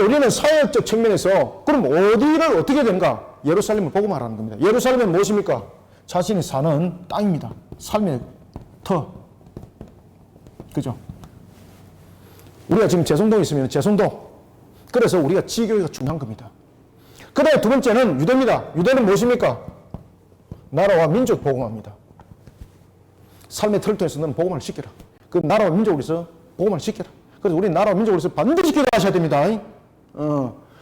우리는 사역적 측면에서 그럼 어디를 어떻게 되는가? 예루살렘을 보고 말하는 겁니다. 예루살렘은 무엇입니까? 자신이 사는 땅입니다. 삶의 터. 그죠? 우리가 지금 제송동에 있으면 제송동. 그래서 우리가 지교회가 중요한 겁니다. 그 다음에 두 번째는 유대입니다. 유대는 무엇입니까? 나라와 민족 복음합니다. 삶의 틀을 통해서 너는 복음을 시켜라. 그 나라와 민족을 위해서 복음을 시켜라. 그래서 우리 나라와 민족을 위해서 반드시 기도하셔야 됩니다.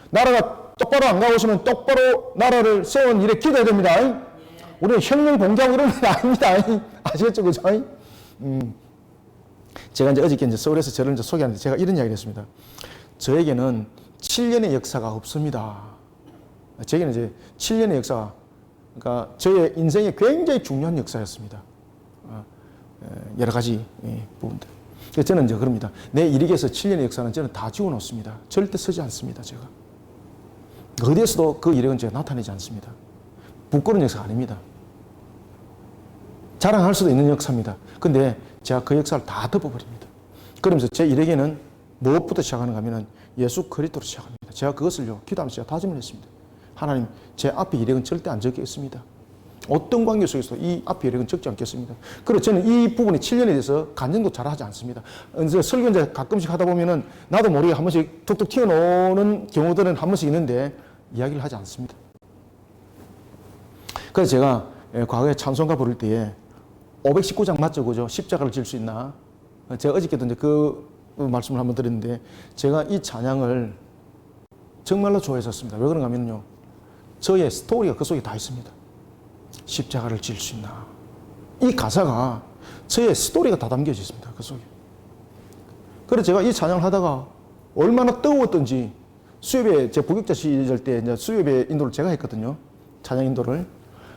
나라가 똑바로 안 가고 있으면 똑바로 나라를 세운 일에 기도해야 됩니다. 우리는 혁명 봉기하고 이런 건 아닙니다. 아시겠죠? 그죠? 제가 이제 어저께 이제 서울에서 저를 이제 소개하는데 제가 이런 이야기를 했습니다. 저에게는 7년의 역사가 없습니다. 저에게는 이제 7년의 역사가, 그러니까 저의 인생에 굉장히 중요한 역사였습니다. 여러 가지 부분들. 그래서 저는 이제 그럽니다. 내 일익에서 7년의 역사는 저는 다 지워놓습니다. 절대 쓰지 않습니다, 제가. 어디에서도 그 이력은 제가 나타내지 않습니다. 부끄러운 역사가 아닙니다. 자랑할 수도 있는 역사입니다. 근데 제가 그 역사를 다 덮어버립니다. 그러면서 제 일에게는 무엇부터 시작하는가 하면 예수 그리스도로 시작합니다. 제가 그것을요, 기도하면서 제가 다짐을 했습니다. 하나님, 제 앞에 이력은 절대 안 적겠습니다. 어떤 관계 속에서도 이 앞에 이력은 적지 않겠습니다. 그리고 저는 이 부분이 7년에 대해서 간증도 잘 하지 않습니다. 설교 이제 가끔씩 하다 보면은 나도 모르게 한 번씩 툭툭 튀어나오는 경우들은 한 번씩 있는데 이야기를 하지 않습니다. 그래서 제가 과거에 찬송가 부를 때에 519장 맞죠? 그죠? 십자가를 질 수 있나? 제가 어저께도 이제 그 말씀을 한번 드렸는데, 제가 이 찬양을 정말로 좋아했었습니다. 왜 그런가 하면요, 저의 스토리가 그 속에 다 있습니다. 십자가를 질 수 있나? 이 가사가 저의 스토리가 다 담겨져 있습니다. 그 속에. 그래서 제가 이 찬양을 하다가 얼마나 뜨거웠던지, 수협에, 제 부격자 시절 때 이제 수협의 인도를 제가 했거든요. 찬양 인도를.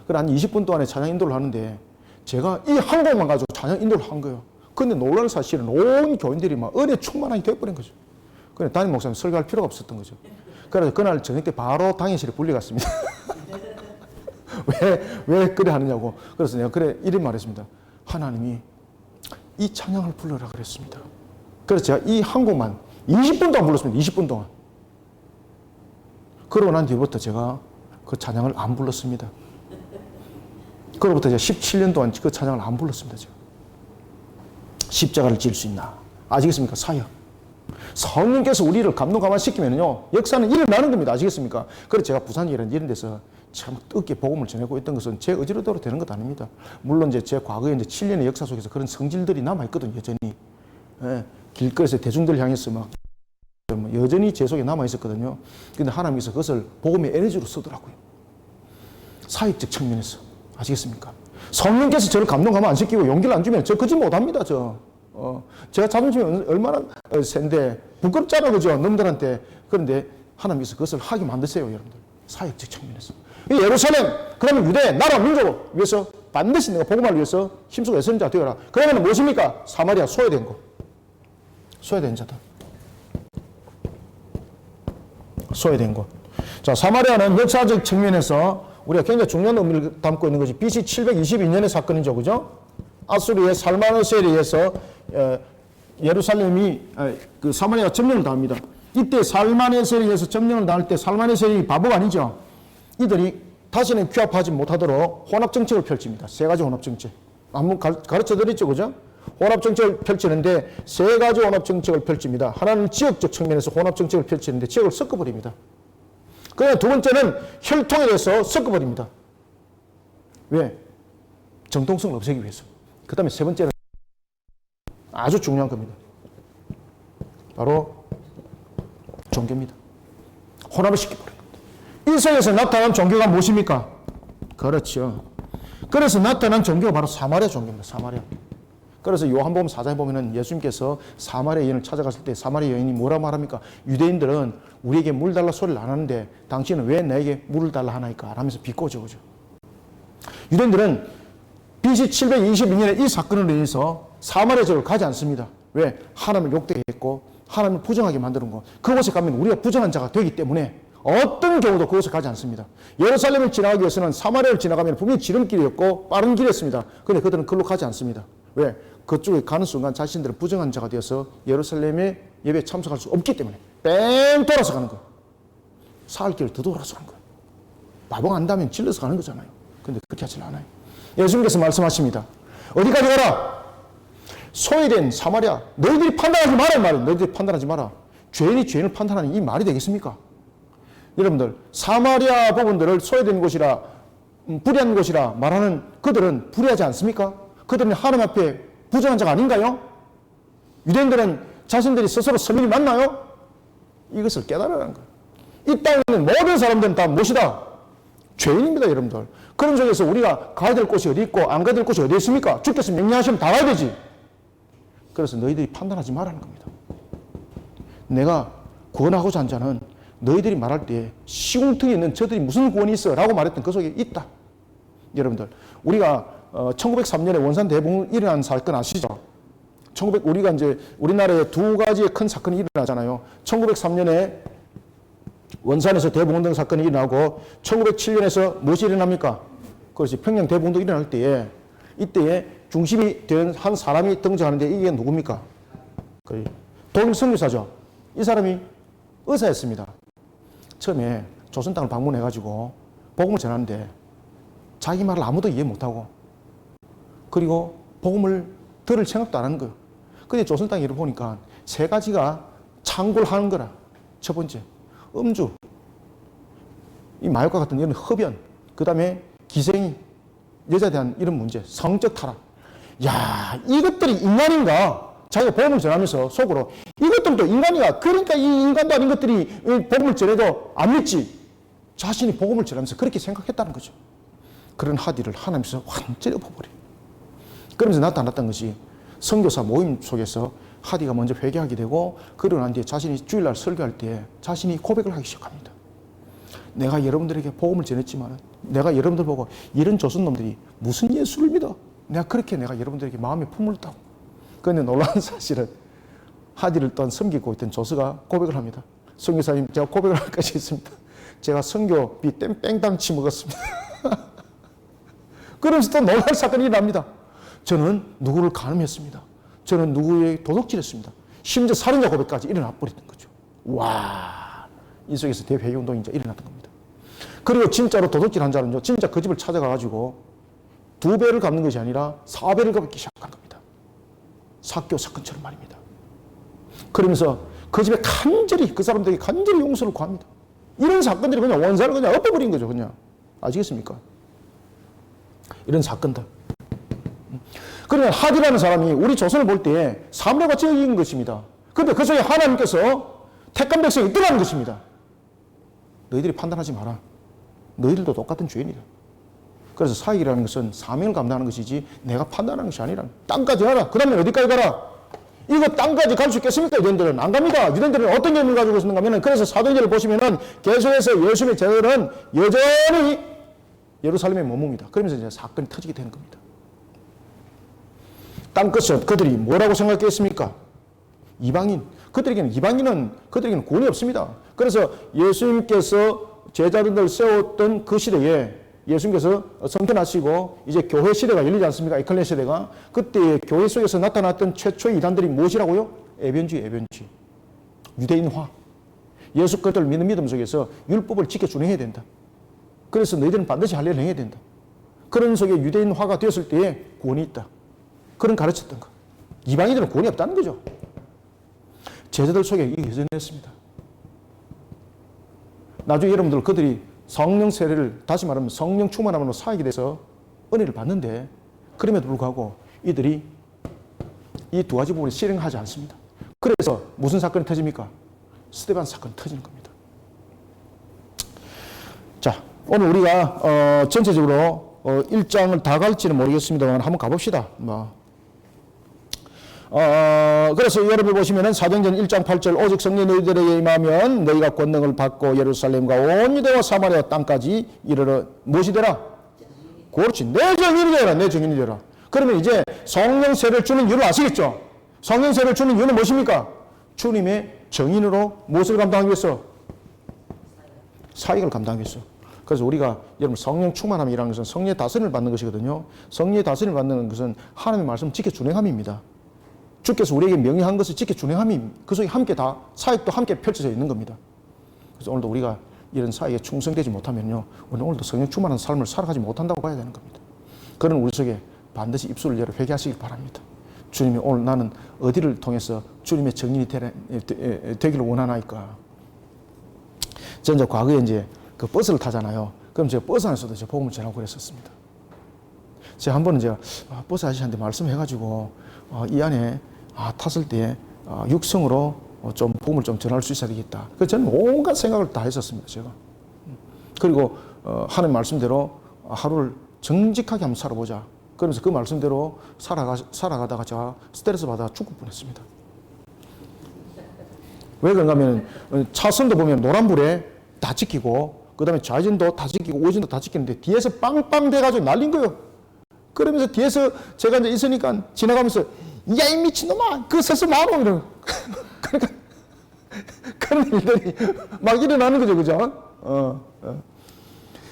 그래, 한 20분 동안에 찬양 인도를 하는데, 제가 이 한 곡만 가지고 찬양 인도를 한 거예요. 근데 놀랄 사실은 온 교인들이 막 은혜 충만하게 되어버린 거죠. 그래, 담임 목사님 설교할 필요가 없었던 거죠. 그래서 그날 저녁 때 바로 당회실에 불려갔습니다. 왜 그래 하느냐고. 그래서 내가 그래, 이런 말 했습니다. 하나님이 이 찬양을 불러라 그랬습니다. 그래서 제가 이 한 곡만 20분 동안 불렀습니다. 20분 동안. 그러고 난 뒤부터 제가 그 찬양을 안 불렀습니다. 그로부터 제가 17년 동안 그 찬양을 안 불렀습니다. 제가. 십자가를 질 수 있나? 아시겠습니까? 사역. 성령께서 우리를 감동 감화시키면요, 역사는 일어나는 겁니다. 아시겠습니까? 그래서 제가 부산이라는 이런 데서 참 뜨겁게 복음을 전하고 있던 것은 제 의지로대로 되는 것 아닙니다. 물론 이제 제 과거에 이제 7년의 역사 속에서 그런 성질들이 남아있거든요, 여전히. 예, 길거리에서 대중들 향해서 막 여전히 제 속에 남아있었거든요. 근데 하나님께서 그것을 복음의 에너지로 쓰더라고요. 사역적 측면에서. 아시겠습니까? 성령께서 저를 감동 감화 안 시키고 용기를 안 주면 저 그지 못합니다, 제가 자존심이 얼마나 센데 부끄럽잖아, 그죠? 놈들한테. 그런데 하나님께서 그것을 하게 만드세요, 여러분들. 사역적 측면에서. 예루살렘, 그러면 유대, 나라, 민족을 위해서 반드시 내가 복음을 위해서 힘쓰고 애쓰는 자 되어라. 그러면 무엇입니까? 사마리아 소외된 거. 소외된 자들. 소외된 곳. 자, 사마리아는 역사적 측면에서 우리가 굉장히 중요한 의미를 담고 있는 것이 BC 722년의 사건이죠. 그죠? 아수르의 살마네셀에 의해서 예루살렘이 그 사마리아가 점령을 당합니다. 이때 살마네셀에 의해서 점령을 당할 때 살마네셀이 바보가 아니죠. 이들이 다시는 규합하지 못하도록 혼합정책을 펼칩니다. 세 가지 혼합정책. 한번 가르쳐 드렸죠. 그죠? 혼합정책을 펼치는데 세 가지 혼합정책을 펼칩니다. 하나는 지역적 측면에서 혼합정책을 펼치는데 지역을 섞어버립니다. 그다음에 두 번째는 혈통에 대해서 섞어버립니다. 왜? 정통성을 없애기 위해서. 그 다음에 세 번째는 아주 중요한 겁니다. 바로 종교입니다. 혼합을 시켜버린 겁니다. 이 속에서 나타난 종교가 무엇입니까? 그렇죠. 그래서 나타난 종교가 바로 사마리아 종교입니다. 사마리아. 그래서 요한복음 4장에 보면은 예수님께서 사마리아 여인을 찾아갔을 때 사마리아 여인이 뭐라 말합니까? 유대인들은 우리에게 물 달라 소리를 안 하는데 당신은 왜 나에게 물을 달라 하나이까? 하면서 비꼬죠. 그죠? 유대인들은 BC 722년에 이 사건으로 인해서 사마리아 지역을 가지 않습니다. 왜? 하나님을 욕되게 했고 하나님을 부정하게 만드는 것. 그곳에 가면 우리가 부정한 자가 되기 때문에 어떤 경우도 그곳에 가지 않습니다. 예루살렘을 지나가기 위해서는 사마리아를 지나가면 분명히 지름길이었고 빠른 길이었습니다. 그런데 그들은 그걸로 가지 않습니다. 왜? 그쪽에 가는 순간 자신들은 부정한 자가 되어서 예루살렘의 예배에 참석할 수 없기 때문에 뺑 돌아서 가는 거예요. 사흘 길을 더 돌아서 가는 거예요. 나봉 안다면 질러서 가는 거잖아요. 근데 그렇게 하지 않아요. 예수님께서 말씀하십니다. 어디까지 가라? 소외된 사마리아. 너희들이 판단하지 마라. 말이에요. 너희들이 판단하지 마라. 죄인이 죄인을 판단하는 이 말이 되겠습니까? 여러분들, 사마리아 부분들을 소외된 곳이라, 불의한 곳이라 말하는 그들은 불의하지 않습니까? 그들은 하나님 앞에 부정한 자가 아닌가요? 유대인들은 자신들이 스스로 선민이 맞나요? 이것을 깨달으라는 거예요. 이 땅에 있는 모든 사람들은 다 무엇이다? 죄인입니다, 여러분들. 그런 속에서 우리가 가야 될 곳이 어디 있고 안 가야 될 곳이 어디 있습니까? 주께서 명령하시면 다 가야 되지. 그래서 너희들이 판단하지 말라는 겁니다. 내가 구원하고자 한 자는 너희들이 말할 때 시궁퉁에 있는 저들이 무슨 구원이 있어? 라고 말했던 그 속에 있다. 여러분들, 우리가 1903년에 원산 대붕 일어난 사건 아시죠? 우리가 이제 우리나라에 두 가지의 큰 사건이 일어나잖아요. 1903년에 원산에서 대붕운동 사건이 일어나고 1907년에서 무엇이 일어납니까? 그렇지. 평양 대붕운동 일어날 때에 이때에 중심이 된 한 사람이 등장하는데 이게 누굽니까? 독일 선교사죠. 이 사람이 의사였습니다. 처음에 조선 땅을 방문해가지고 복음을 전하는데 자기 말을 아무도 이해 못하고 그리고 복음을 들을 생각도 안 하는 거예요. 근데 조선 땅에 이를 보니까 세 가지가 창궐하는 거라. 첫 번째, 음주, 이 마약과 같은 이런 흡연, 그 다음에 기생이, 여자에 대한 이런 문제, 성적 타락. 야, 이것들이 인간인가? 자기가 복음을 전하면서 속으로 이것들도 인간이야. 그러니까 이 인간도 아닌 것들이 복음을 전해도 안 믿지. 자신이 복음을 전하면서 그렇게 생각했다는 거죠. 그런 하디를 하나님께서 완전히 엎어버려요. 그러면서 나타났던 것이 선교사 모임 속에서 하디가 먼저 회개하게 되고 그러고 난 뒤에 자신이 주일날 설교할 때 자신이 고백을 하기 시작합니다. 내가 여러분들에게 복음을 전했지만 내가 여러분들 보고 이런 조선놈들이 무슨 예수를 믿어? 내가 여러분들에게 마음에 품을다고. 그런데 놀라운 사실은 하디를 또한 섬기고 있던 조스가 고백을 합니다. 선교사님, 제가 고백을 할 것이 있습니다. 제가 선교비 뺑땅치 먹었습니다. 그러면서 또 놀라운 사건이 일어납니다. 저는 누구를 간음했습니다. 저는 누구에게 도둑질했습니다. 심지어 살인자 고백까지 일어나 버렸던 거죠. 와, 이 속에서 대회개운동이 이제 일어났던 겁니다. 그리고 진짜로 도둑질한 자는요, 진짜 그 집을 찾아가가지고 2배를 갚는 것이 아니라 4배를 갚기 시작한 겁니다. 사교 사건처럼 말입니다. 그러면서 그 집에 간절히, 그 사람들에게 간절히 용서를 구합니다. 이런 사건들이 그냥 원산을 그냥 엎어버린 거죠, 그냥. 아시겠습니까? 이런 사건들. 그러면 하디라는 사람이 우리 조선을 볼 때 사물같이 여긴 것입니다. 그런데 그 속에 하나님께서 택한 백성이 있더라는 것입니다. 너희들이 판단하지 마라. 너희들도 똑같은 죄인이다. 그래서 사역이라는 것은 사명을 감당하는 것이지 내가 판단하는 것이 아니라 땅까지 가라. 그 다음에 어디까지 가라? 이거 땅까지 갈 수 있겠습니까? 유대인들은 안 갑니다. 유대인들은 어떤 견을 가지고 있는가 하면 그래서 사도행전을 보시면은 계속해서 예수님의 제자들은 여전히 예루살렘에 머뭅니다. 그러면서 이제 사건이 터지게 되는 겁니다. 땅끝은 그들이 뭐라고 생각했습니까? 이방인. 그들에게는 구원이 없습니다. 그래서 예수님께서 제자들을 세웠던 그 시대에 예수님께서 성천하시고 이제 교회 시대가 열리지 않습니까? 에클레시아 시대가. 그때 교회 속에서 나타났던 최초의 이단들이 무엇이라고요? 에벤주의. 유대인화. 예수 그리스도를 믿는 믿음 속에서 율법을 지켜 준행해야 된다. 그래서 너희들은 반드시 할례를 행해야 된다. 그런 속에 유대인화가 되었을 때에 구원이 있다. 그런 가르쳤던 거. 이방인들은 구원이 없다는 거죠. 제자들 속에 이게 개선됐습니다. 나중에 여러분들 그들이 성령 세례를 다시 말하면 성령 충만함으로 사역에 대해서 은혜를 받는데 그럼에도 불구하고 이들이 이 두 가지 부분을 실행하지 않습니다. 그래서 무슨 사건이 터집니까? 스데반 사건이 터지는 겁니다. 자, 오늘 우리가 전체적으로 1장을 다 갈지는 모르겠습니다만 한번 가봅시다. 그래서 여러분 보시면은 사도행전 1장 8절 오직 성령이 너희들에게 임하면 너희가 권능을 받고 예루살렘과 온 유대와 사마리아 땅까지 이르러 무엇이 되라? 그렇지. 내 증인이 되라. 내 증인이 되라. 그러면 이제 성령 세례를 주는 이유를 아시겠죠? 성령 세례를 주는 이유는 무엇입니까? 주님의 증인으로 무엇을 감당하기 위해서? 사역을 감당하기 위해서. 그래서 우리가 여러분 성령 충만함이라는 것은 성령의 다스림을 받는 것이거든요. 성령의 다스림을 받는 것은 하나님의 말씀을 지켜 준행함입니다. 주께서 우리에게 명령한 것을 지켜 준행함이 그 속에 함께 다 사역도 함께 펼쳐져 있는 겁니다. 그래서 오늘도 우리가 이런 사역에 충성되지 못하면요, 오늘도 성령 충만한 삶을 살아가지 못한다고 봐야 되는 겁니다. 그런 우리 속에 반드시 입술을 열어 회개하시길 바랍니다. 주님이 오늘 나는 어디를 통해서 주님의 증인이 되기를 원하나이까. 저는 이제 과거에 이제 그 버스를 타잖아요. 그럼 제가 버스 안에서도 제가 복음을 전하고 그랬었습니다. 제가 한 번은 제가 버스 아저씨한테 말씀해가지고 이 안에 탔을 때 육성으로 좀 복음을 좀 전할 수 있어야 되겠다. 그래서 저는 온갖 생각을 다 했었습니다. 제가. 그리고 하나님 말씀대로 하루를 정직하게 한번 살아보자. 그러면서 그 말씀대로 살아가다가 제가 스트레스 받아 죽을 뻔했습니다. 왜 그런가 하면 차선도 보면 노란불에 다 지키고 그 다음에 좌회전도 다 지키고 우회전도 다 지키는데 뒤에서 빵빵 돼가지고 날린 거예요. 그러면서 뒤에서 제가 이제 있으니까 지나가면서 야, 이 미친놈아! 그거 서서 말어! 이러고. 그러니까 그런 일들이 막 일어나는 거죠. 그죠?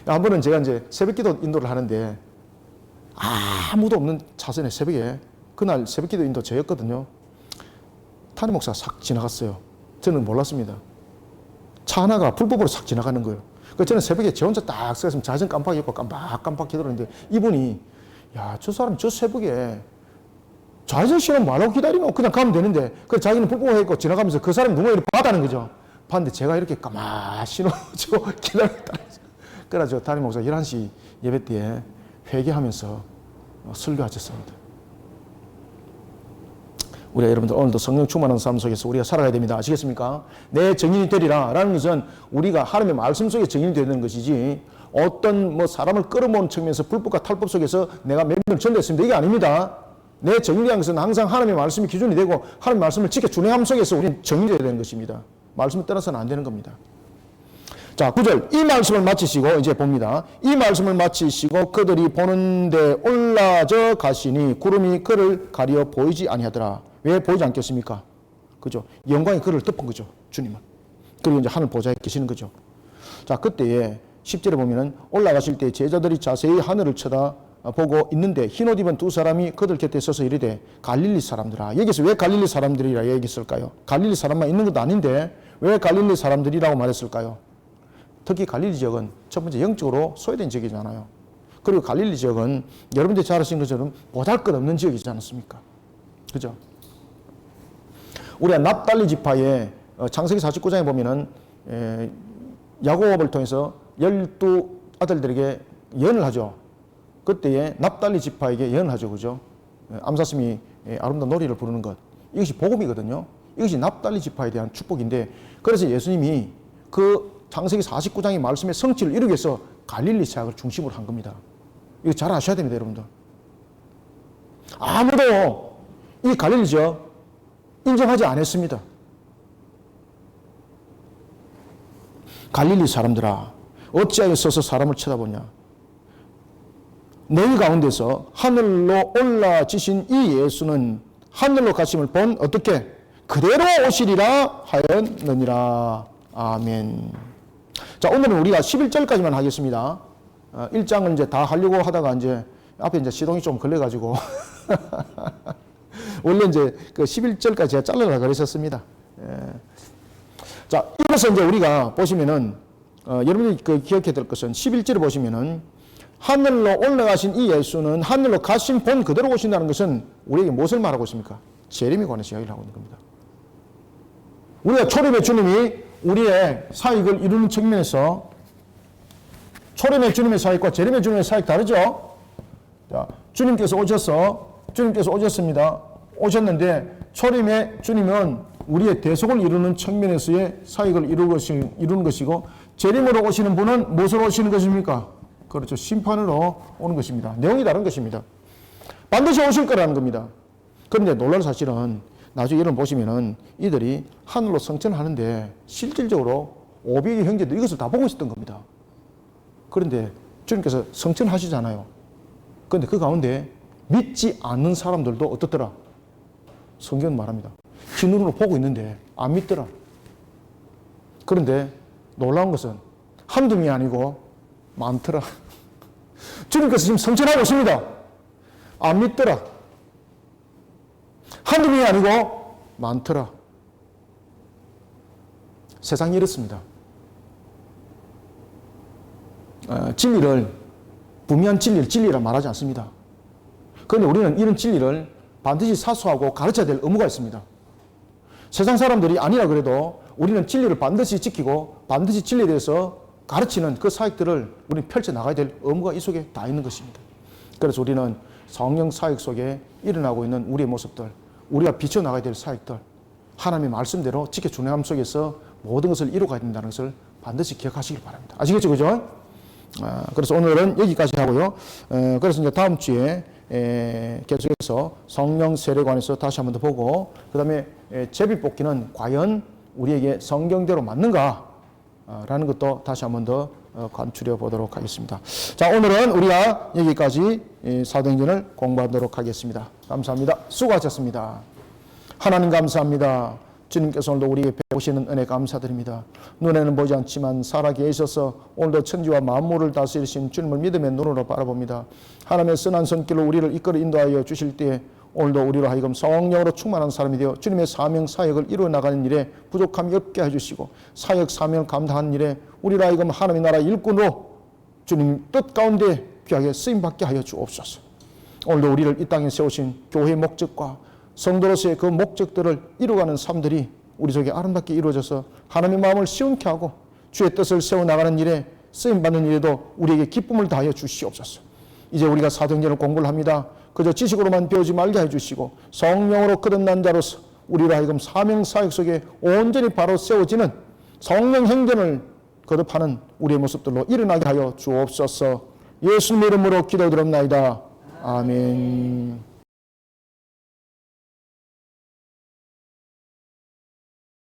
한 번은 제가 이제 새벽 기도 인도를 하는데 아무도 없는 차선에 새벽에 그날 새벽 기도 인도 저였거든요. 담임 목사가 싹 지나갔어요. 저는 몰랐습니다. 차 하나가 불법으로 싹 지나가는 거예요. 그래서 저는 새벽에 저 혼자 딱 서서 자전 깜빡 입고 깜빡 기도를 했는데 이분이 야, 저 사람 저 새벽에 좌회전 시간 뭐하라고 기다리노? 그냥 가면 되는데 그래서 자기는 불법했고 지나가면서 그 사람이 누군가 이렇게 봤다는 거죠. 봤는데 제가 이렇게 가만히 기다렸다. 그래가지고 담임 목사 11시 예배 때에 회개하면서 설교하셨습니다. 우리가 여러분들 오늘도 성령 충만한 삶 속에서 우리가 살아가야 됩니다. 아시겠습니까? 내 증인이 되리라 라는 것은 우리가 하나님의 말씀 속에 증인이 되는 것이지 어떤 사람을 끌어모으는 측면에서 불법과 탈법 속에서 내가 몇 명을 전도했습니다. 이게 아닙니다. 내 증인이라는 것은 항상 하나님의 말씀이 기준이 되고 하나님의 말씀을 지켜 준행함 속에서 우리는 증인이 되어야 되는 것입니다. 말씀을 떠나서는 안 되는 겁니다. 자, 9절. 이 말씀을 마치시고 이제 봅니다. 이 말씀을 마치시고 그들이 보는데 올라져 가시니 구름이 그를 가려 보이지 아니하더라. 왜 보이지 않겠습니까? 그죠? 영광이 그를 덮은 거죠. 주님은. 그리고 이제 하늘 보좌에 계시는 거죠. 자, 그때에 10절에 보면은 올라가실 때 제자들이 자세히 하늘을 쳐다보고 있는데 흰옷 입은 두 사람이 그들 곁에 서서 이르되 갈릴리 사람들아. 여기서 왜 갈릴리 사람들이라 얘기했을까요? 갈릴리 사람만 있는 것도 아닌데 왜 갈릴리 사람들이라고 말했을까요? 특히 갈릴리 지역은 첫 번째 영적으로 소외된 지역이잖아요. 그리고 갈릴리 지역은 여러분들이 잘 아시는 것처럼 보잘것없는 지역이지 않습니까? 그죠? 우리가 납달리 지파의 창세기 49장에 보면은 야곱을 통해서 12아들들에게 예언을 하죠. 그때에 납달리 지파에게 예언을 하죠. 그죠? 암사슴이 아름다운 노래를 부르는 것. 이것이 복음이거든요. 이것이 납달리 지파에 대한 축복인데 그래서 예수님이 그 창세기 49장의 말씀의 성취를 이루기 위해서 갈릴리 사역을 중심으로 한 겁니다. 이거 잘 아셔야 됩니다, 여러분들. 아무도 이 갈릴리 지역 인정하지 않았습니다. 갈릴리 사람들아, 어찌하여 서서 사람을 쳐다보냐? 너희 가운데서 하늘로 올라지신 이 예수는 하늘로 가심을 본 어떻게 그대로 오시리라 하였느니라. 아멘. 자, 오늘은 우리가 11절까지만 하겠습니다. 1장을 이제 다 하려고 하다가 이제 앞에 이제 시동이 좀 걸려가지고 원래 이제 그 11절까지 제가 자르려고 그랬었습니다. 자, 이것은 이제 우리가 보시면은 여러분이 그 기억해야 될 것은 11절을 보시면은 하늘로 올라가신 이 예수는 하늘로 가신 본 그대로 오신다는 것은 우리에게 무엇을 말하고 있습니까? 재림에 관해서 이야기를 하고 있는 겁니다. 우리가 초림의 주님이 우리의 사역을 이루는 측면에서 초림의 주님의 사역과 재림의 주님의 사역 다르죠? 자, 주님께서 오셨습니다. 오셨는데 초림의 주님은 우리의 대속을 이루는 측면에서의 사역을 이루는 것이고 재림으로 오시는 분은 무엇으로 오시는 것입니까? 그렇죠. 심판으로 오는 것입니다. 내용이 다른 것입니다. 반드시 오실 거라는 겁니다. 그런데 놀라운 사실은 나중에 이런 보시면은 이들이 하늘로 승천하는데 실질적으로 500의 형제들 이것을 다 보고 있었던 겁니다. 그런데 주님께서 승천하시잖아요. 그런데 그 가운데 믿지 않는 사람들도 어떻더라? 성경은 말합니다. 흰눈으로 보고 있는데 안 믿더라. 그런데 놀라운 것은 한두 명이 아니고 많더라. 주님께서 지금 승천하고 있습니다. 안 믿더라. 한두 명이 아니고 많더라. 세상이 이렇습니다. 진리를, 분명한 진리라 말하지 않습니다. 그런데 우리는 이런 진리를 반드시 사수하고 가르쳐야 될 의무가 있습니다. 세상 사람들이 아니라 그래도 우리는 진리를 반드시 지키고 반드시 진리에 대해서 가르치는 그 사역들을 우리는 펼쳐나가야 될 의무가 이 속에 다 있는 것입니다. 그래서 우리는 성령 사역 속에 일어나고 있는 우리의 모습들, 우리가 비춰나가야 될 사역들, 하나님의 말씀대로 지켜 준행함 속에서 모든 것을 이루어가야 된다는 것을 반드시 기억하시길 바랍니다. 아시겠죠? 그죠? 그래서 오늘은 여기까지 하고요. 그래서 이제 다음 주에 계속해서 성령 세례에 관해서 다시 한 번 더 보고, 그 다음에 제비 뽑기는 과연 우리에게 성경대로 맞는가? 라는 것도 다시 한 번 더 관출해 보도록 하겠습니다. 자, 오늘은 우리가 여기까지 사도행전을 공부하도록 하겠습니다. 감사합니다. 수고하셨습니다. 하나님 감사합니다. 주님께서 오늘도 우리에게 배우시는 은혜 감사드립니다. 눈에는 보지 않지만 살아계셔서 오늘도 천지와 만물을 다스리신 주님을 믿음의 눈으로 바라봅니다. 하나님의 선한 손길로 우리를 이끌어 인도하여 주실 때에 오늘도 우리로 하여금 성령으로 충만한 사람이 되어 주님의 사명 사역을 이루어 나가는 일에 부족함이 없게 해주시고 사역 사명을 감당하는 일에 우리로 하여금 하나님의 나라 일꾼으로 주님 뜻 가운데 귀하게 쓰임받게 하여 주옵소서. 오늘도 우리를 이 땅에 세우신 교회의 목적과 성도로서의 그 목적들을 이루어가는 삶들이 우리 속에 아름답게 이루어져서 하나님의 마음을 시원케 하고 주의 뜻을 세워나가는 일에 쓰임받는 일에도 우리에게 기쁨을 다하여 주시옵소서. 이제 우리가 사도행전을 공부를 합니다. 그저 지식으로만 배우지 말게 해주시고 성령으로 거듭난 자로서 우리로 하여금 사명사역 속에 온전히 바로 세워지는 성령 행전을 거듭하는 우리의 모습들로 일어나게 하여 주옵소서. 예수님의 이름으로 기도드립나이다. 아멘.